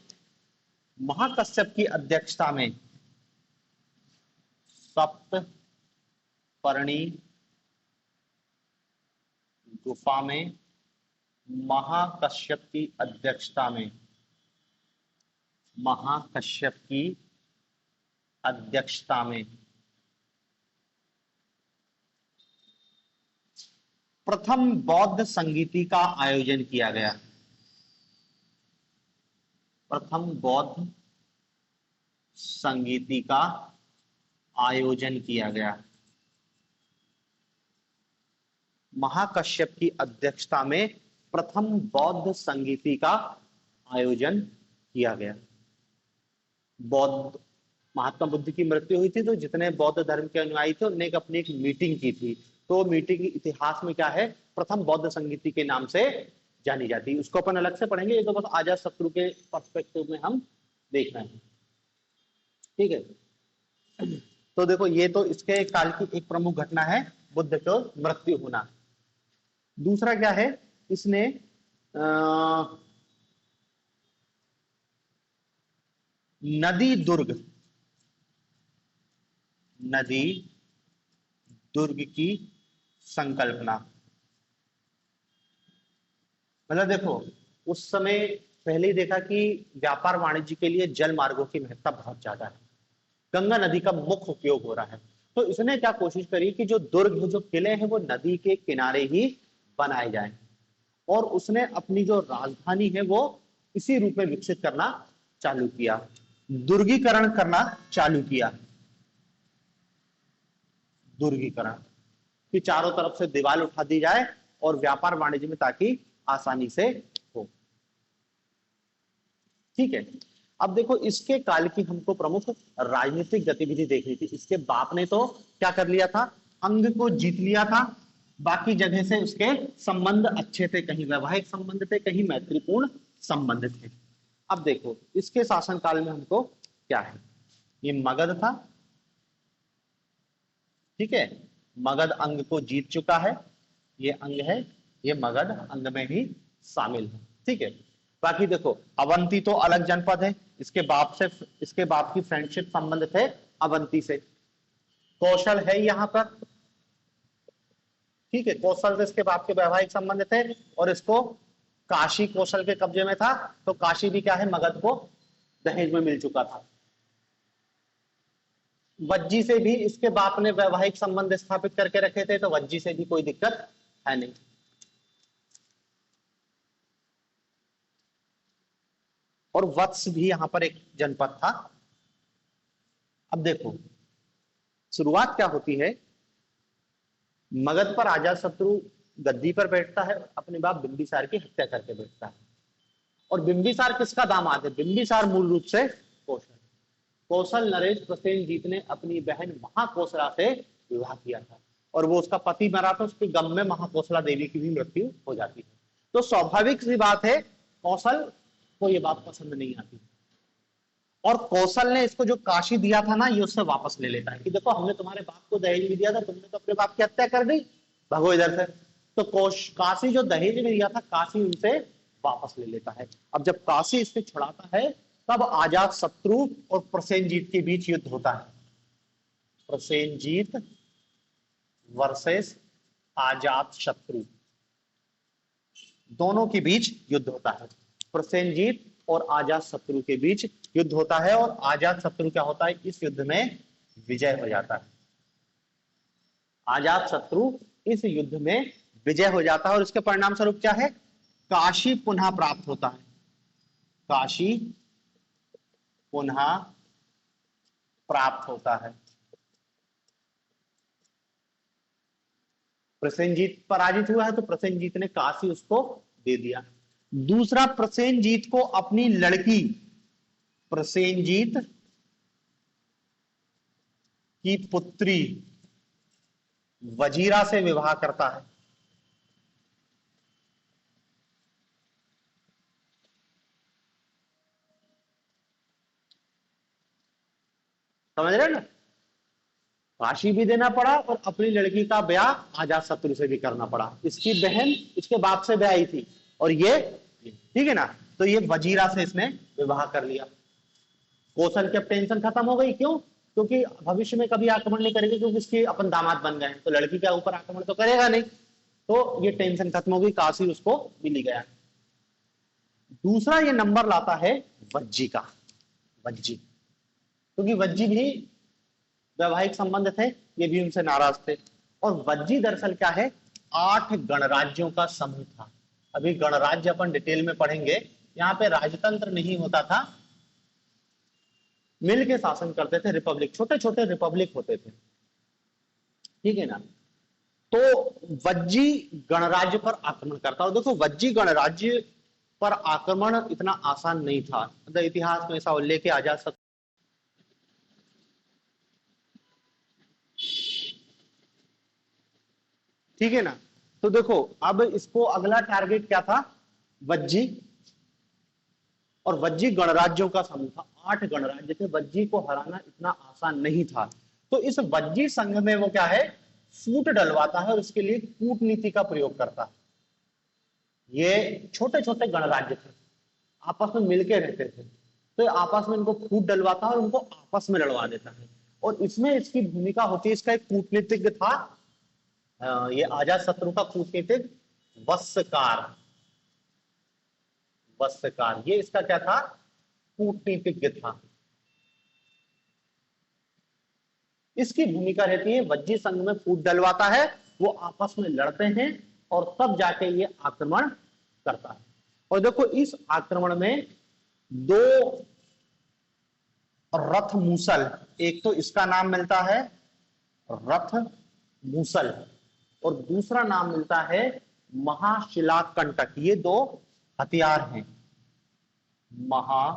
S1: महाकश्यप की अध्यक्षता में, सप्तपर्णी गुफा में महाकश्यप की अध्यक्षता में, महाकश्यप की अध्यक्षता में प्रथम बौद्ध संगीति का आयोजन किया गया। प्रथम बौद्ध संगीति का आयोजन किया गया। महाकश्यप की अध्यक्षता में प्रथम बौद्ध संगीति का आयोजन किया गया। बौद्ध, महात्मा बुद्ध की मृत्यु हुई थी तो जितने बौद्ध धर्म के अनुयायी थे उन्होंने अपनी एक मीटिंग की थी, तो मीटिंग इतिहास में क्या है? प्रथम बौद्ध संगीति के नाम से जानी जाती है। उसको अपन अलग से पढ़ेंगे, ये तो बस अजात शत्रु के पर्सपेक्टिव में हम देख रहे हैं। ठीक है, तो देखो ये तो इसके काल की एक प्रमुख घटना है, बुद्ध को मृत्यु होना। दूसरा क्या है? इसने नदी दुर्ग, नदी दुर्ग की संकल्पना, मतलब देखो उस समय पहले ही देखा कि व्यापार वाणिज्य के लिए जल मार्गों की महत्ता बहुत ज्यादा है, गंगा नदी का मुख्य उपयोग हो रहा है। तो इसने क्या कोशिश करी कि जो दुर्ग है, जो किले हैं, वो नदी के किनारे ही बनाए जाएं, और उसने अपनी जो राजधानी है वो इसी रूप में विकसित करना चालू किया, दुर्गीकरण करना चालू किया। दुर्गीकरण कि चारों तरफ से दीवार उठा दी जाए और व्यापार वाणिज्य में ताकि आसानी से हो। ठीक है, अब देखो इसके काल की हमको प्रमुख राजनीतिक गतिविधि देखनी थी। इसके बाप ने तो क्या कर लिया था? अंग को जीत लिया था, बाकी जगह से उसके संबंध अच्छे थे, कहीं वैवाहिक संबंध थे, कहीं मैत्रीपूर्ण संबंध थे। अब देखो इसके शासनकाल में हमको क्या है? ये मगध था, ठीक है, मगध अंग को जीत चुका है, ये अंग है, ये मगध अंग में ही शामिल है। ठीक है, बाकी देखो अवंती तो अलग जनपद है, इसके बाप की फ्रेंडशिप संबंध थे अवंती से। कौशल है यहाँ पर, ठीक है, कौशल से इसके बाप के वैवाहिक संबंध थे, और इसको काशी कौशल के कब्जे में था, तो काशी भी क्या है? मगध को दहेज में मिल चुका था। वज्जी से भी इसके बाप ने वैवाहिक संबंध स्थापित करके रखे थे, तो वज्जी से भी कोई दिक्कत है नहीं। और वत्स भी यहां पर एक जनपद था। अब देखो शुरुआत क्या होती है? मगध पर अजात शत्रु गद्दी पर बैठता है, अपने बाप बिंबिसार की हत्या करके बैठता है। और बिंबिसार किसका दामाद है? बिंबिसार मूल रूप से कौशल, कौशल नरेश प्रसेनजीत ने अपनी बहन महाकौशला से विवाह किया था, और वो उसका पति मरा था, उसके गम में महाकौशला देवी की भी मृत्यु हो जाती है। तो स्वाभाविक सी बात है कौशल को ये बात पसंद नहीं आती, और कौशल ने इसको जो काशी दिया था ना, ये उससे वापस ले लेता है कि देखो हमने तुम्हारे बाप को दहेज में दिया था, तुमने तो अपने बाप की हत्या कर दी, भगो इधर से। तो काशी जो दहेज में दिया था, काशी उनसे वापस ले लेता है। अब जब काशी इससे छुड़ाता है तब अजात शत्रु और प्रसेनजीत के बीच युद्ध होता है। प्रसेनजीत वर्सेस अजात शत्रु, दोनों के बीच युद्ध होता है। प्रसेनजीत और अजात शत्रु के बीच युद्ध होता है और अजात शत्रु क्या होता है, इस युद्ध में विजय हो जाता है। अजात शत्रु इस युद्ध में विजय हो जाता है और इसके परिणाम स्वरूप क्या है, काशी पुनः प्राप्त होता है। काशी पुनः प्राप्त होता है। प्रसेनजीत पराजित हुआ है तो प्रसेनजीत ने काशी उसको दे दिया। दूसरा, प्रसेनजीत को अपनी लड़की, प्रसेनजीत की पुत्री वजीरा से विवाह करता है। समझ रहे ना, काशी भी देना पड़ा और अपनी लड़की का ब्याह अजात शत्रु से भी करना पड़ा। इसकी बहन इसके बाप से ब्याही थी और ये, ठीक है ना, तो ये वजीरा से इसने विवाह कर लिया। कौशल की अब टेंशन खत्म हो गई। क्यों? क्योंकि भविष्य में कभी आक्रमण नहीं करेगी, क्योंकि इसके अपन दामाद बन गए, तो लड़की के ऊपर आक्रमण तो करेगा नहीं, तो ये टेंशन खत्म हो गई, काशी उसको मिल गया। दूसरा ये नंबर लाता है वज्जी का। वज्जी, क्योंकि वज्जी भी वैवाहिक संबंध थे, ये भी उनसे नाराज थे। और वज्जी दरअसल क्या है, 8 गणराज्यों का समूह था। अभी गणराज्य अपन डिटेल में पढ़ेंगे। यहाँ पे राजतंत्र नहीं होता था, मिल के शासन करते थे, रिपब्लिक, छोटे छोटे रिपब्लिक होते थे, ठीक है ना। तो वज्जी गणराज्य पर आक्रमण करता। और देखो, वज्जी गणराज्य पर आक्रमण इतना आसान नहीं था। मतलब इतिहास में ऐसा उल्लेख आ जा सकता, ठीक है ना। तो देखो, अब इसको अगला टारगेट क्या था, वज्जी, और वज्जी गणराज्यों का समूह था। 8 गणराज्य थे, वज्जी को हराना इतना आसान नहीं था। तो इस वज्जी संघ में वो क्या है, फूट डलवाता है और इसके लिए कूटनीति का प्रयोग करता है। ये छोटे छोटे गणराज्य थे, आपस में मिलके रहते थे, तो आपस में इनको फूट डलवाता है और उनको आपस में लड़वा देता है। और इसमें इसकी भूमिका होती है, इसका एक कूटनीतिज्ञ था, ये अजात शत्रु का कूटनीतिक वस्त्रकार। वस्त्रकार, ये इसका क्या था, कूटनीतिज्ञ था। इसकी भूमिका रहती है, वज्जी संघ में फूट डलवाता है, वो आपस में लड़ते हैं और तब जाके ये आक्रमण करता है। और देखो, इस आक्रमण में 2 रथ मूसल, एक तो इसका नाम मिलता है रथ मूसल और दूसरा नाम मिलता है महाशिलाकंटक। ये 2 हथियार हैं, महाशिलाकंटक।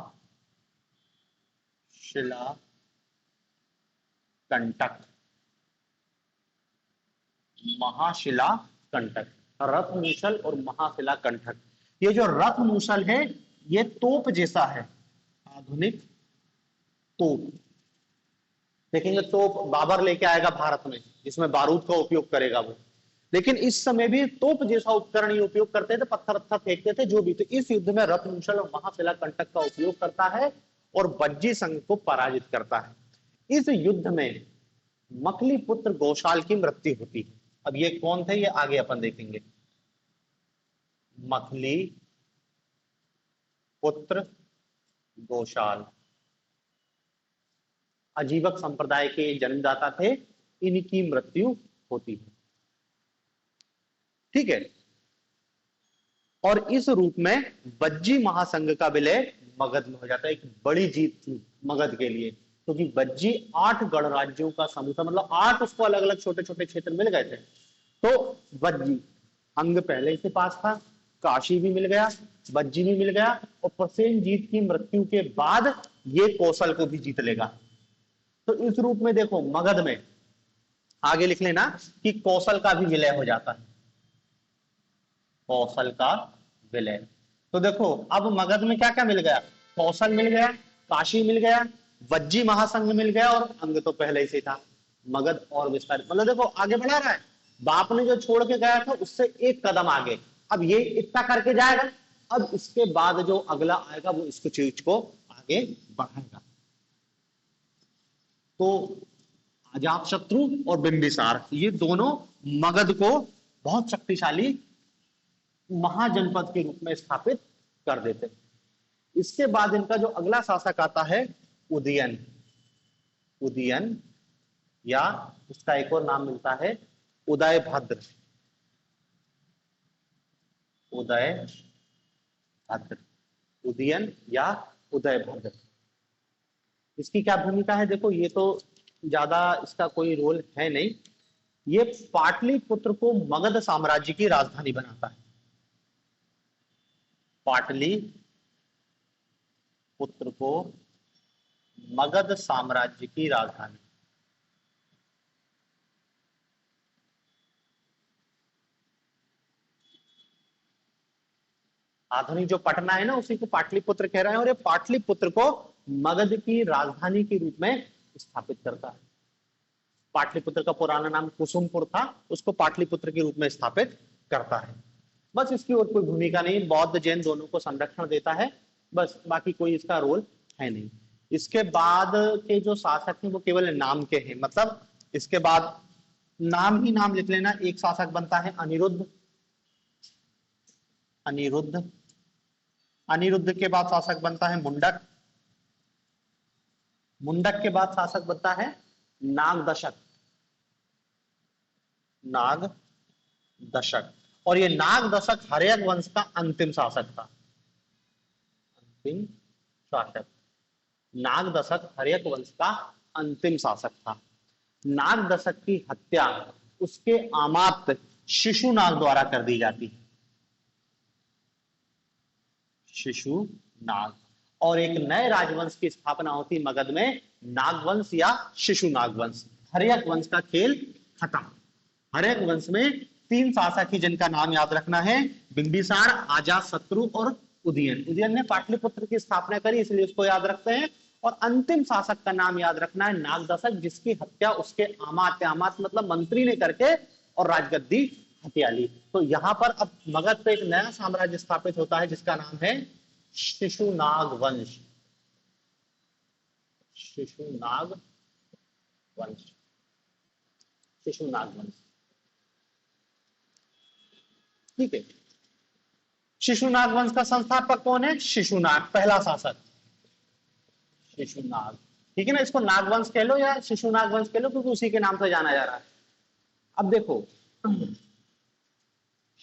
S1: महाशिलाकंटक, रथ मूसल और महाशिलाकंटक। ये जो रथ मूसल है, ये तोप जैसा है, आधुनिक तोप। देखेंगे तोप बाबर लेके आएगा भारत में, जिसमें बारूद का उपयोग करेगा वो। लेकिन इस समय भी तोप जैसा उपकरण ये उपयोग करते थे, पत्थर पत्थर फेंकते थे, जो भी। तो इस युद्ध में रथ मूसल और महाशिलाकंटक का उपयोग करता है और वज्जी संघ को पराजित करता है। इस युद्ध में मकली पुत्र गौशाल की मृत्यु होती है। अब ये कौन थे, ये आगे अपन देखेंगे। मकली पुत्र गौशाल अजीवक संप्रदाय के जन्मदाता थे, इनकी मृत्यु होती है, ठीक है। और इस रूप में वज्जी महासंघ का विलय मगध में हो जाता है। एक बड़ी जीत थी मगध के लिए, क्योंकि तो वज्जी 8 गणराज्यों का समूह था, मतलब 8 उसको अलग अलग छोटे छोटे क्षेत्र मिल गए थे। तो वज्जी अंग पहले से पास था, काशी भी मिल गया, वज्जी भी मिल गया, और प्रसेनजीत की मृत्यु के बाद ये कौशल को भी जीत लेगा। तो इस रूप में देखो, मगध में आगे लिख लेना कि कौशल का भी विलय हो जाता है। कौशल का विलय। तो देखो, अब मगध में क्या क्या मिल गया, कौशल मिल गया, काशी मिल गया, वज्जी महासंघ मिल गया, और अंग तो पहले ही से था। मगध और विस्तारित, मतलब देखो आगे बढ़ा रहा है। बाप ने जो छोड़ के गया था उससे एक कदम आगे, अब ये इतना करके जाएगा, अब इसके बाद जो अगला आएगा वो इसको चीज को आगे बढ़ाएगा। तो अजातशत्रु और बिंबिसार ये दोनों मगध को बहुत शक्तिशाली महाजनपद के रूप में स्थापित कर देते हैं। इसके बाद इनका जो अगला शासक आता है उदयन। उदयन या उसका एक और नाम मिलता है उदयभद्र। उदयभद्र, उदयन या उदयभद्र। इसकी क्या भूमिका है देखो, ये तो ज्यादा इसका कोई रोल है नहीं। ये पाटलिपुत्र को मगध साम्राज्य की राजधानी बनाता है। पाटलिपुत्र को मगध साम्राज्य की राजधानी। आधुनिक जो पटना है ना उसी को पाटलिपुत्र कह रहे हैं, और ये पाटलिपुत्र को मगध की राजधानी के रूप में स्थापित करता है। पाटलिपुत्र का पुराना नाम कुसुमपुर था, उसको पाटलिपुत्र के रूप में स्थापित करता है। बस इसकी और कोई भूमिका नहीं, बौद्ध जैन दोनों को संरक्षण देता है, बस बाकी कोई इसका रोल है नहीं। इसके बाद के जो शासक हैं वो केवल नाम के हैं, मतलब इसके बाद नाम ही नाम लिख लेना। एक शासक बनता है अनिरुद्ध। अनिरुद्ध अनिरुद्ध के बाद शासक बनता है मुंडक। मुंडक के बाद शासक बनता है नागदशक। नागदशक, और ये नागदशक हर्यक वंश का अंतिम शासक था। अंतिम शासक नागदशक हर्यक वंश का अंतिम शासक था। नागदशक की हत्या उसके आमात्य शिशुनाग द्वारा कर दी जाती है। शिशुनाग, और एक नए राजवंश की स्थापना होती मगध में, नागवंश या शिशुनाग वंश। हर्यक वंश का खेल खत्म। हर्यक वंश में 3 शासक ही जिनका नाम याद रखना है, बिंबिसार, अजातशत्रु और उदयन। उदयन ने पाटलिपुत्र की स्थापना करी इसलिए उसको याद रखते हैं। और अंतिम शासक का नाम याद रखना है नागदशक, जिसकी हत्या उसके आमात्य, आमात्य मतलब मंत्री ने करके और राजगद्दी हत्या ली। तो यहां पर अब मगध पे एक नया साम्राज्य स्थापित होता है जिसका नाम है शिशुनाग वंश। शिशुनाग वंश। शिशुनाग वंश, ठीक है। शिशुनाग वंश का संस्थापक कौन है? शिशुनाग, पहला शासक शिशुनाग, ठीक है ना। इसको नागवंश कह लो या शिशुनाग वंश कह लो, क्योंकि उसी के नाम से जाना जा रहा है। अब देखो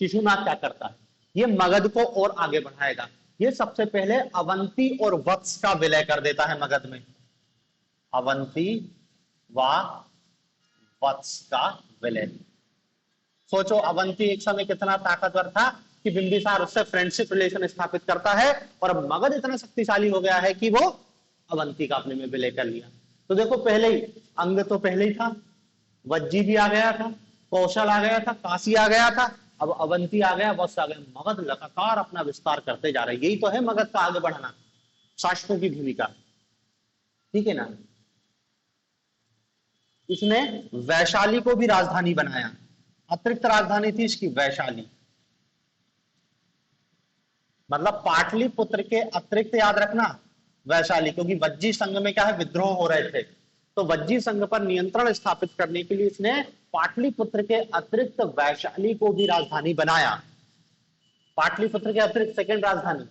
S1: शिशुनाग क्या करता है, ये मगध को और आगे बढ़ाएगा। ये सबसे पहले अवंती और वत्स का विलय कर देता है मगध में। अवंती व वत्स का विलय। सोचो अवंती एक समय कितना ताकतवर था कि बिंबिसार उससे फ्रेंडशिप रिलेशन स्थापित करता है, और अब मगध इतना शक्तिशाली हो गया है कि वो अवंती का अपने में विलय कर लिया। तो देखो पहले ही अंग तो पहले ही था, वज्जी भी आ गया था, कौशल आ गया था, काशी आ गया था, अब अवंती आ गया, वत्स आ गया। मगध लगातार अपना विस्तार करते जा रहा है। यही तो है मगध का आगे बढ़ना, शासकों की भूमिका, ठीक है ना। इसने वैशाली को भी राजधानी बनाया। अतिरिक्त राजधानी थी इसकी वैशाली, मतलब पाटलिपुत्र के अतिरिक्त याद रखना वैशाली, क्योंकि वज्जी संघ में क्या है, विद्रोह हो रहे थे। तो वज्जी संघ पर नियंत्रण स्थापित करने के लिए इसने पाटलिपुत्र के अतिरिक्त वैशाली को भी राजधानी बनाया। पाटलिपुत्र के अतिरिक्त सेकंड राजधानी।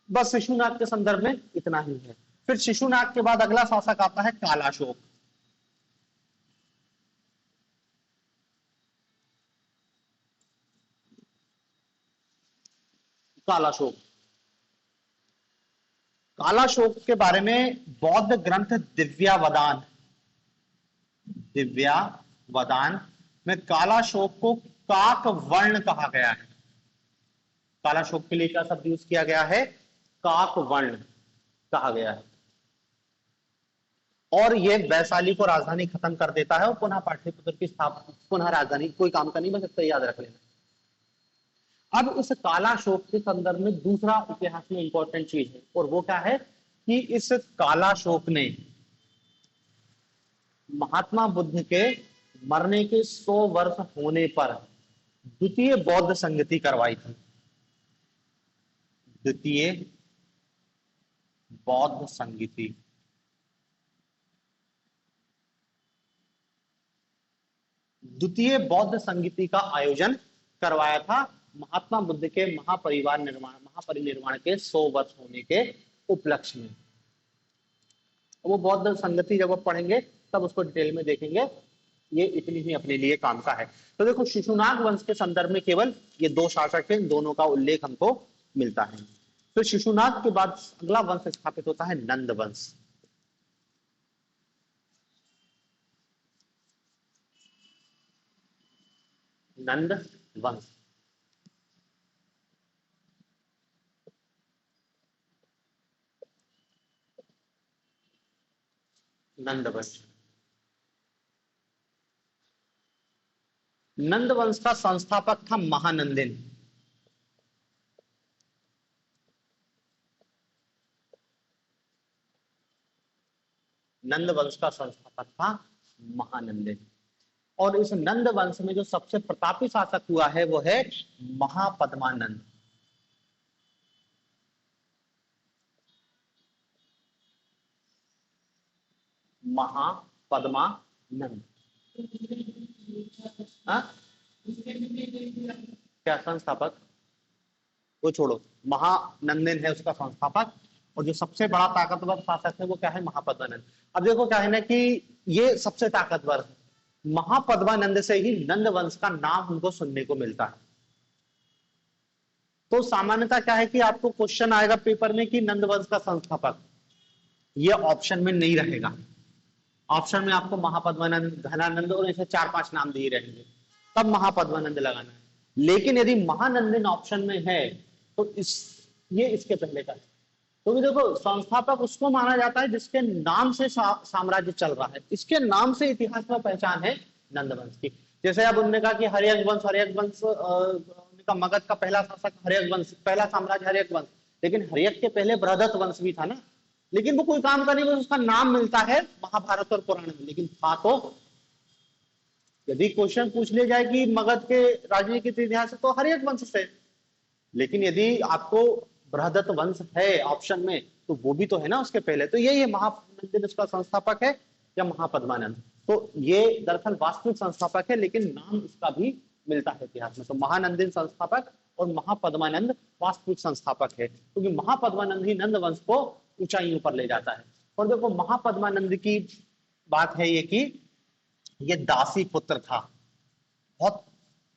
S1: बस शिशुनाग के संदर्भ में इतना ही है। फिर शिशुनाग के बाद अगला शासक आता है कालाशोक। कालाशोक, कालाशोक के बारे में बौद्ध ग्रंथ दिव्यावदान, दिव्यावदान में कालाशोक को काक वर्ण कहा गया है। कालाशोक के लिए क्या शब्द यूज किया गया है? काक वर्ण कहा गया है। और यह वैशाली को राजधानी खत्म कर देता है और पुनः पाटलिपुत्र की स्थापना, पुनः राजधानी कोई काम का नहीं बन सकता, याद रख लेना। अब इस कालाशोक के संदर्भ में दूसरा इतिहास में इंपॉर्टेंट चीज है, और वो क्या है कि इस कालाशोक ने महात्मा बुद्ध के मरने के 100 वर्ष होने पर द्वितीय बौद्ध संगति करवाई थी। द्वितीय बौद्ध संगीति। द्वितीय बौद्ध संगीति का आयोजन करवाया था महात्मा बुद्ध के महापरिनिर्वाण के 100 वर्ष होने के उपलक्ष्य में। वो बौद्ध संगति जब आप पढ़ेंगे तब उसको डिटेल में देखेंगे, ये इतनी ही अपने लिए काम का है। तो देखो शिशुनाग वंश के संदर्भ में केवल ये 2 शासक हैं, दोनों का उल्लेख हमको मिलता है। तो शिशुनाग के बाद अगला वंश स्थापित होता है नंद वंश। नंद वंश नंद वंश नंद वंश का संस्थापक था महानंदिन। नंद वंश का संस्थापक था महानंदिन। और इस नंद वंश में जो सबसे प्रतापी शासक हुआ है वो है महापद्मानंद। महापद्मानंद क्या संस्थापक, वो छोड़ो, महानंदिन है उसका संस्थापक। और जो सबसे बड़ा ताकतवर शासक है वो क्या है, महापद्मानंद। अब देखो क्या है ना कि ये सबसे ताकतवर है, महापद्मानंद से ही नंद वंश का नाम हमको सुनने को मिलता है। तो सामान्यतः क्या है कि आपको क्वेश्चन आएगा पेपर में कि नंद वंश का संस्थापक, ये ऑप्शन में नहीं रहेगा। ऑप्शन में आपको महापद्मानंद, घनानंद और ऐसे 4-5 नाम दिए रहेंगे, तब महापद्मानंद लगाना है। लेकिन यदि महानंदिन ऑप्शन में है तो ये इसके पहले का है। तो देखो संस्थापक उसको माना जाता है जिसके नाम से साम्राज्य चल रहा है, इसके नाम से इतिहास में पहचान है नंद वंश की। जैसे अब उन्होंने कहा कि हर्यक वंश उनका मगध का पहला शासक हर्यक वंश, पहला साम्राज्य हर्यक वंश। लेकिन हर्यक के पहले बृहदत्त वंश भी था ना, लेकिन वो कोई काम का नहीं, उसका नाम मिलता है महाभारत और पुराण में। लेकिन था तो, यदि क्वेश्चन पूछ लिया जाए कि मगध के राजनीतिक इतिहास तो हर्यक वंश से, लेकिन यदि आपको बृहदत्त वंश है ऑप्शन में तो वो भी तो है ना उसके पहले। तो यही है महानंदिन उसका संस्थापक है या महापद्मानंद। तो ये दरअसल वास्तविक संस्थापक है, लेकिन नाम इसका भी मिलता है इतिहास में। तो महानंदिन संस्थापक और महापद्मानंद वास्तविक संस्थापक है, क्योंकि महापद्मानंद ही नंद वंश को ऊंचाइयों पर ले जाता है। और देखो महापद्मानंद की बात है ये कि ये दासी पुत्र था, बहुत,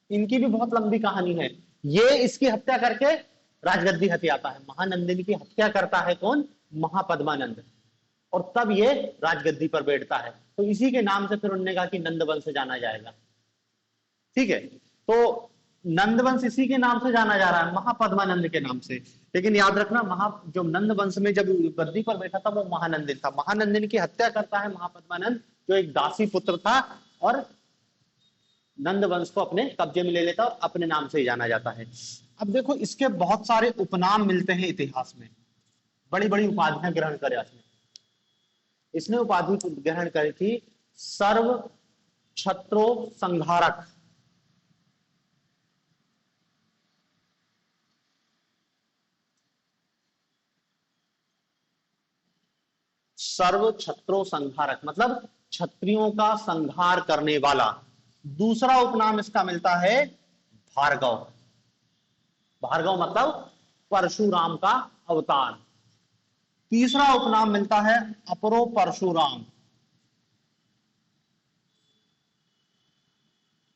S1: इनकी भी बहुत लंबी कहानी है। ये इसकी हत्या करके राजगद्दी हथियाता है। महानंदिनी की हत्या करता है कौन, महापद्मानंद, और तब ये राजगद्दी पर बैठता है। तो इसी के नाम से फिर उन्होंने कहा कि नंदवंश जाना जाएगा। ठीक है, तो नंदवंश इसी के नाम से जाना जा रहा है, महापद्मानंद के नाम से। लेकिन याद रखना जो नंदवंश में जब गद्दी पर बैठा था वो महानंदिन था। महानंदिन की हत्या करता है महापद्मानंद, जो एक दासी पुत्र था, और नंद वंश को अपने कब्जे में ले लेता और अपने नाम से ही जाना जाता है। अब देखो इसके बहुत सारे उपनाम मिलते हैं इतिहास में, बड़ी बड़ी उपाधियां ग्रहण करे इसने उपाधि ग्रहण करी थी सर्व क्षत्रो संहारक। सर्व क्षत्रो संहारक मतलब क्षत्रियों का संहार करने वाला। दूसरा उपनाम इसका मिलता है भार्गव। भार्गव मतलब परशुराम का अवतार। तीसरा उपनाम मिलता है अपरो परशुराम।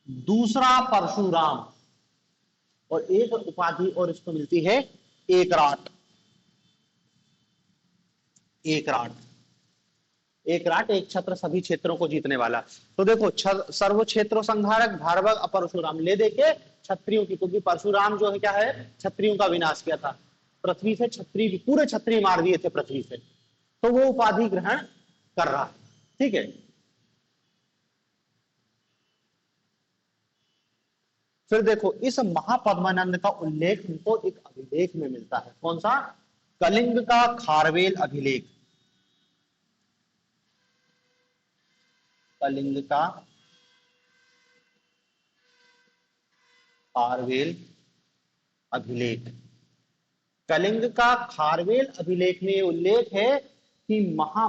S1: दूसरा परशुराम। और एक उपाधि और इसको मिलती है एकराट। एकराट, एकराट एक छत्र सभी क्षेत्रों को जीतने वाला। तो देखो सर्व क्षेत्रों संहारक, भार्गव, अपरशुराम ले देके क्षत्रियों की, क्योंकि परशुराम जो है क्या है, क्षत्रियों का विनाश किया था। पृथ्वी से क्षत्रिय, पूरे क्षत्रिय मार दिए थे पृथ्वी से, तो वो उपाधि ग्रहण कर रहा है। ठीक है, फिर देखो इस महापद्मानंद का उल्लेख हमको एक अभिलेख में मिलता है। कौन सा, कलिंग का खारवेल अभिलेख। कलिंग का खारवेल अभिलेख। कलिंग का खारवेल अभिलेख में उल्लेख है कि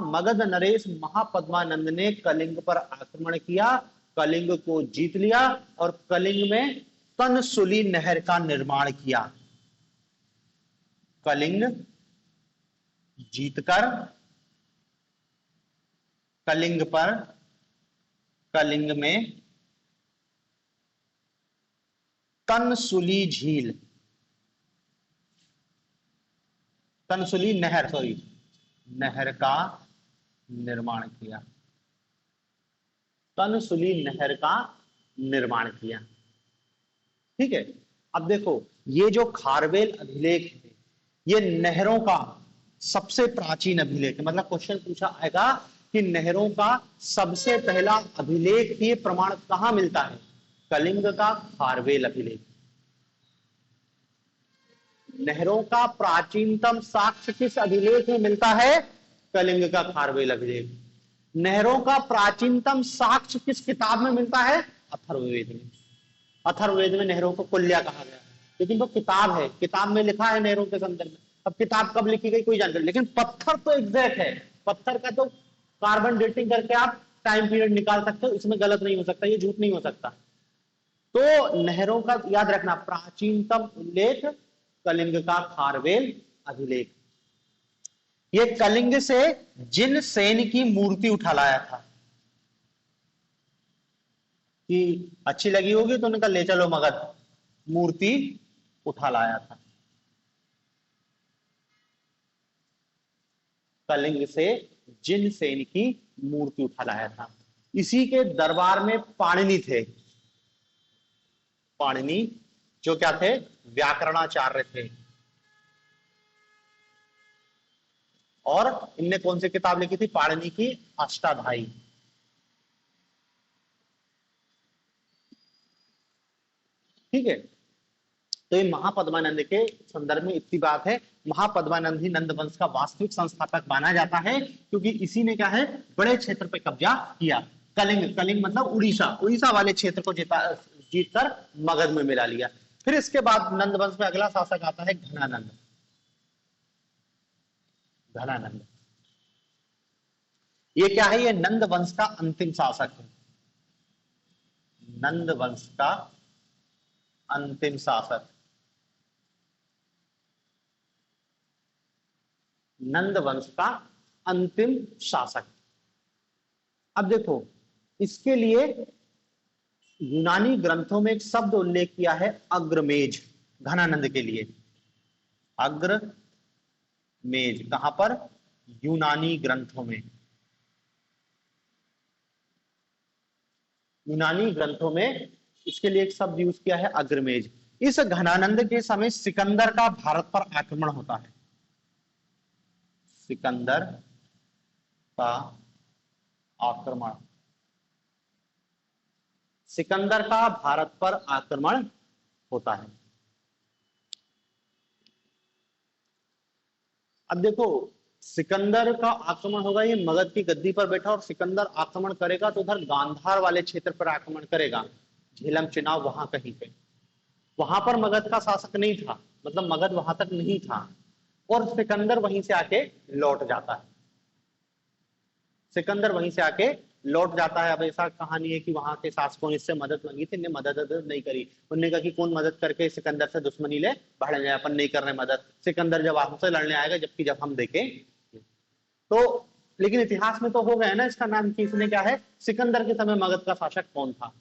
S1: मगध नरेश महापद्मानंद ने कलिंग पर आक्रमण किया, कलिंग को जीत लिया और कलिंग में तनसुली नहर का निर्माण किया। कलिंग जीतकर कलिंग पर कलिंग में तनसुली झील, तनसुली नहर, सॉरी, नहर का निर्माण किया, तनसुली नहर का निर्माण किया। ठीक है। अब देखो, ये जो खारवेल अभिलेख है, ये नहरों का सबसे प्राचीन अभिलेख है। मतलब क्वेश्चन पूछा आएगा कि नहरों का सबसे पहला अभिलेख, ये प्रमाण कहां मिलता है? कलिंग का खारवेल अभिलेख। नहरों का प्राचीनतम साक्ष्य किस अभिलेख में मिलता है? कलिंग का खारवेल अभिलेख। नहरों का प्राचीनतम साक्ष्य किस किताब में मिलता है? अथर्ववेद में। अथर्ववेद में नहरों को कुल्या कहा गया, लेकिन वो किताब है, किताब में लिखा है नहरों के संदर्भ में। अब किताब कब लिखी गई कोई जानकारी, लेकिन पत्थर तो एग्जैक्ट है। पत्थर का तो कार्बन डेटिंग करके आप टाइम पीरियड निकाल सकते हो, इसमें गलत नहीं हो सकता, ये झूठ नहीं हो सकता। तो नहरों का याद रखना, प्राचीनतम उल्लेख कलिंग का खारवेल अभिलेख। ये कलिंग से जिन सेन की मूर्ति उठा लाया था, कि अच्छी लगी होगी तो उनका ले चलो मगध, मूर्ति उठा लाया था। कलिंग से जिन सेन की मूर्ति उठा लाया था। इसी के दरबार में पाणिनि थे। पाणिनि जो क्या थे? व्याकरणाचार्य थे। और इनने कौन सी किताब लिखी थी? पाणिनि की अष्टाध्यायी। ठीक है। तो ये महापद्मानंद के संदर्भ में इतनी बात है। महापद्मानंद ही नंद वंश का वास्तविक संस्थापक माना जाता है, क्योंकि इसी ने क्या है, बड़े क्षेत्र पे कब्जा किया। कलिंग, कलिंग मतलब उड़ीसा, उड़ीसा वाले क्षेत्र को जीतकर मगध में मिला लिया। फिर इसके बाद नंद वंश में अगला शासक आता है घनानंद। घनानंद ये क्या है? ये नंद वंश का अंतिम शासक है। नंद वंश का अंतिम शासक, नंद वंश का अंतिम शासक। अब देखो, इसके लिए यूनानी ग्रंथों में एक शब्द उल्लेख किया है, अग्रमेज, घनानंद के लिए। अग्रमेज कहां पर? यूनानी ग्रंथों में। यूनानी ग्रंथों में इसके लिए एक शब्द यूज किया है, अग्रमेज। इस घनानंद के समय सिकंदर का भारत पर आक्रमण होता है। सिकंदर का आक्रमण, सिकंदर का भारत पर आक्रमण होता है। अब देखो, सिकंदर का आक्रमण होगा, ये मगध की गद्दी पर बैठा, और सिकंदर आक्रमण करेगा तो उधर गांधार वाले क्षेत्र पर आक्रमण करेगा, झेलम चिनाब वहां कहीं पे। वहां पर मगध का शासक नहीं था, मतलब मगध वहां तक नहीं था, और सिकंदर वहीं से आके लौट जाता है। सिकंदर वहीं से आके लौट जाता है। अब ऐसा कहानी है कि वहां के शासकों ने इससे मदद मांगी थी, इन्हें मदद नहीं करी। उन्होंने कहा कि कौन मदद करके सिकंदर से दुश्मनी ले बढ़ जाए, अपन नहीं कर रहे मदद, सिकंदर जब हमसे लड़ने आएगा, जबकि जब हम देखें तो। लेकिन इतिहास में तो हो गया ना इसका नाम, कि इसने क्या है, सिकंदर के समय मगध का शासक कौन था?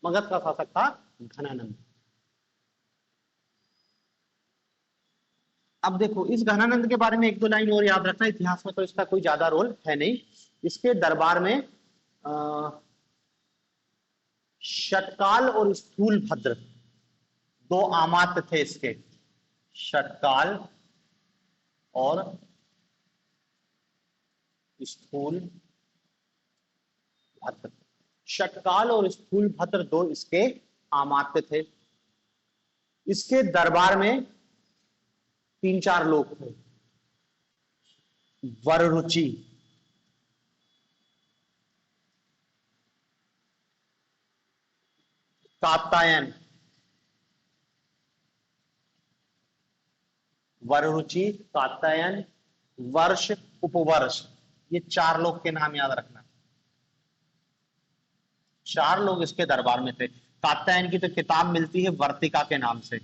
S1: मगध का शासक था घनानंद। अब देखो, इस घनानंद के बारे में एक दो लाइन और याद रखना, इतिहास में तो इसका कोई ज्यादा रोल है नहीं। इसके दरबार में शटकाल और स्थूल भद्र दो आमात्य थे इसके। शटकाल और स्थूल भद्र, शटकाल और स्थूल भद्र दो इसके आमात्य थे। इसके दरबार में तीन चार लोग थे। वररुचि, कात्यायन, वररुचि, कात्यायन, वर्ष, उपवर्ष, ये 4 लोग के नाम याद रखना। 4 लोग इसके दरबार में थे। कात्यायन की तो किताब मिलती है वर्तिका के नाम से,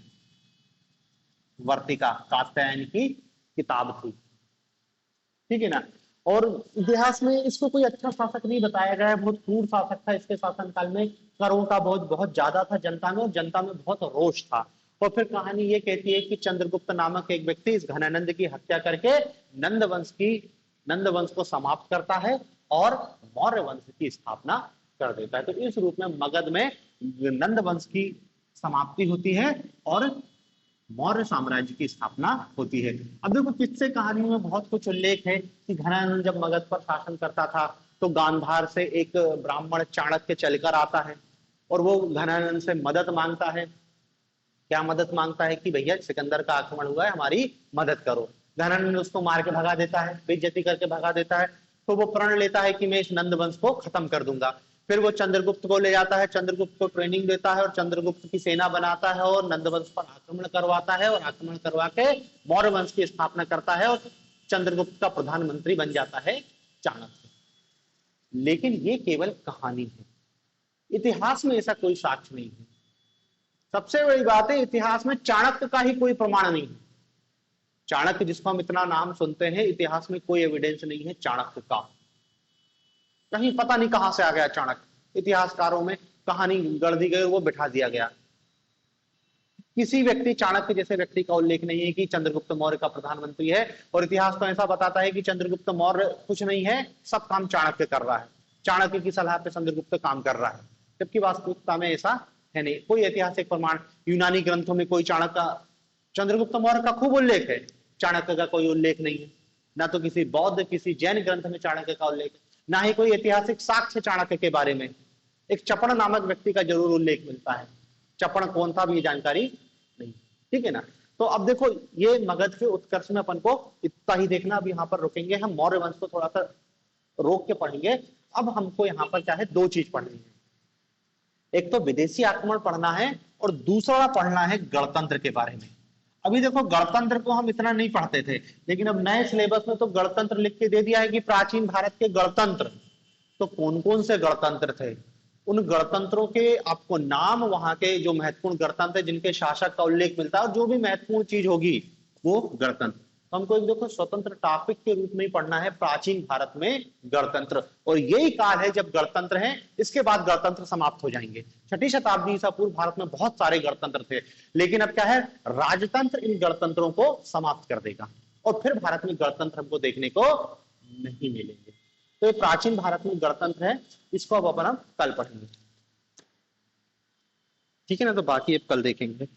S1: वर्तिका कात्यायन की किताब थी, ठीक है ना। और इतिहास में इसको कोई अच्छा शासक नहीं बताया गया है, बहुत क्रूर शासक था। इसके शासनकाल में करों का बहुत बहुत ज्यादा था जनता में, और जनता में बहुत रोष था। और फिर कहानी ये कहती है कि चंद्रगुप्त नामक एक व्यक्ति इस घनानंद की हत्या करके नंद वंश को समाप्त करता है और मौर्य वंश की स्थापना कर देता है। तो इस रूप में मगध में नंद वंश की समाप्ति होती है और मौर्य साम्राज्य की स्थापना होती है। अब देखो किससे कहानी में बहुत कुछ उल्लेख है कि घनानंद जब मगध पर शासन करता था तो गांधार से एक ब्राह्मण चाणक्य चलकर आता है और वो घनानंद से मदद मांगता है। क्या मदद मांगता है कि भैया सिकंदर का आक्रमण हुआ है, हमारी मदद करो। घनानंद उसको मार के भगा देता है, बेइज्जती करके भगा देता है। तो वो प्रण लेता है कि मैं इस नंद वंश को खत्म कर दूंगा। फिर वो चंद्रगुप्त को ले जाता है, चंद्रगुप्त को ट्रेनिंग देता है और चंद्रगुप्त की सेना बनाता है और नंद वंश पर आक्रमण करवाता है और आक्रमण करवा के मौर्य वंश की स्थापना करता है और चंद्रगुप्त का प्रधानमंत्री बन जाता है चाणक्य। लेकिन ये केवल कहानी है, इतिहास में ऐसा कोई साक्ष्य नहीं है। सबसे बड़ी बात है, इतिहास में चाणक्य का ही कोई प्रमाण नहीं है। चाणक्य जिसको हम इतना नाम सुनते हैं, इतिहास में कोई एविडेंस नहीं है चाणक्य का। कहीं पता नहीं कहां से आ गया चाणक्य, इतिहासकारों में कहानी गढ़ दी गई, वो बिठा दिया गया। किसी व्यक्ति चाणक्य जैसे व्यक्ति का उल्लेख नहीं है कि चंद्रगुप्त मौर्य का प्रधानमंत्री है। और इतिहास तो ऐसा बताता है कि चंद्रगुप्त मौर्य कुछ नहीं है, सब काम चाणक्य कर रहा है, चाणक्य की सलाह पे चंद्रगुप्त काम कर रहा है, जबकि वास्तविकता में ऐसा है नहीं। कोई ऐतिहासिक प्रमाण यूनानी ग्रंथों में कोई चाणक्य चंद्रगुप्त मौर्य का खूब उल्लेख है, चाणक्य का कोई उल्लेख नहीं है। ना तो किसी बौद्ध किसी जैन ग्रंथ में चाणक्य का उल्लेख है, ना ही कोई ऐतिहासिक साक्ष्य चाणक्य के बारे में। एक चपड़ नामक व्यक्ति का जरूर उल्लेख मिलता है, चपड़ कौन था भी जानकारी नहीं, ठीक है ना। तो अब देखो ये मगध के उत्कर्ष में अपन को इतना ही देखना, अब यहाँ पर रुकेंगे हम, मौर्य वंश को थोड़ा सा रोक के पढ़ेंगे। अब हमको यहाँ पर क्या है, 2 चीज पढ़नी है, एक तो विदेशी आक्रमण पढ़ना है और दूसरा पढ़ना है गणतंत्र के बारे में। अभी देखो गणतंत्र को हम इतना नहीं पढ़ते थे, लेकिन अब नए सिलेबस में तो गणतंत्र लिख के दे दिया है कि प्राचीन भारत के गणतंत्र। तो कौन कौन से गणतंत्र थे, उन गणतंत्रों के आपको नाम, वहां के जो महत्वपूर्ण गणतंत्र है जिनके शासक का उल्लेख मिलता है, और जो भी महत्वपूर्ण चीज होगी वो गणतंत्र। तो हमको एक देखो स्वतंत्र टॉपिक के रूप में ही पढ़ना है प्राचीन भारत में गणतंत्र। और यही काल है जब गणतंत्र है, इसके बाद गणतंत्र समाप्त हो जाएंगे। 6ठी शताब्दी ईसा पूर्व भारत में बहुत सारे गणतंत्र थे, लेकिन अब क्या है, राजतंत्र इन गणतंत्रों को समाप्त कर देगा और फिर भारत में गणतंत्र हमको देखने को नहीं मिलेंगे। तो ये प्राचीन भारत में गणतंत्र है, इसको अब अपन कल पढ़ेंगे, ठीक है ना। तो बाकी अब कल देखेंगे।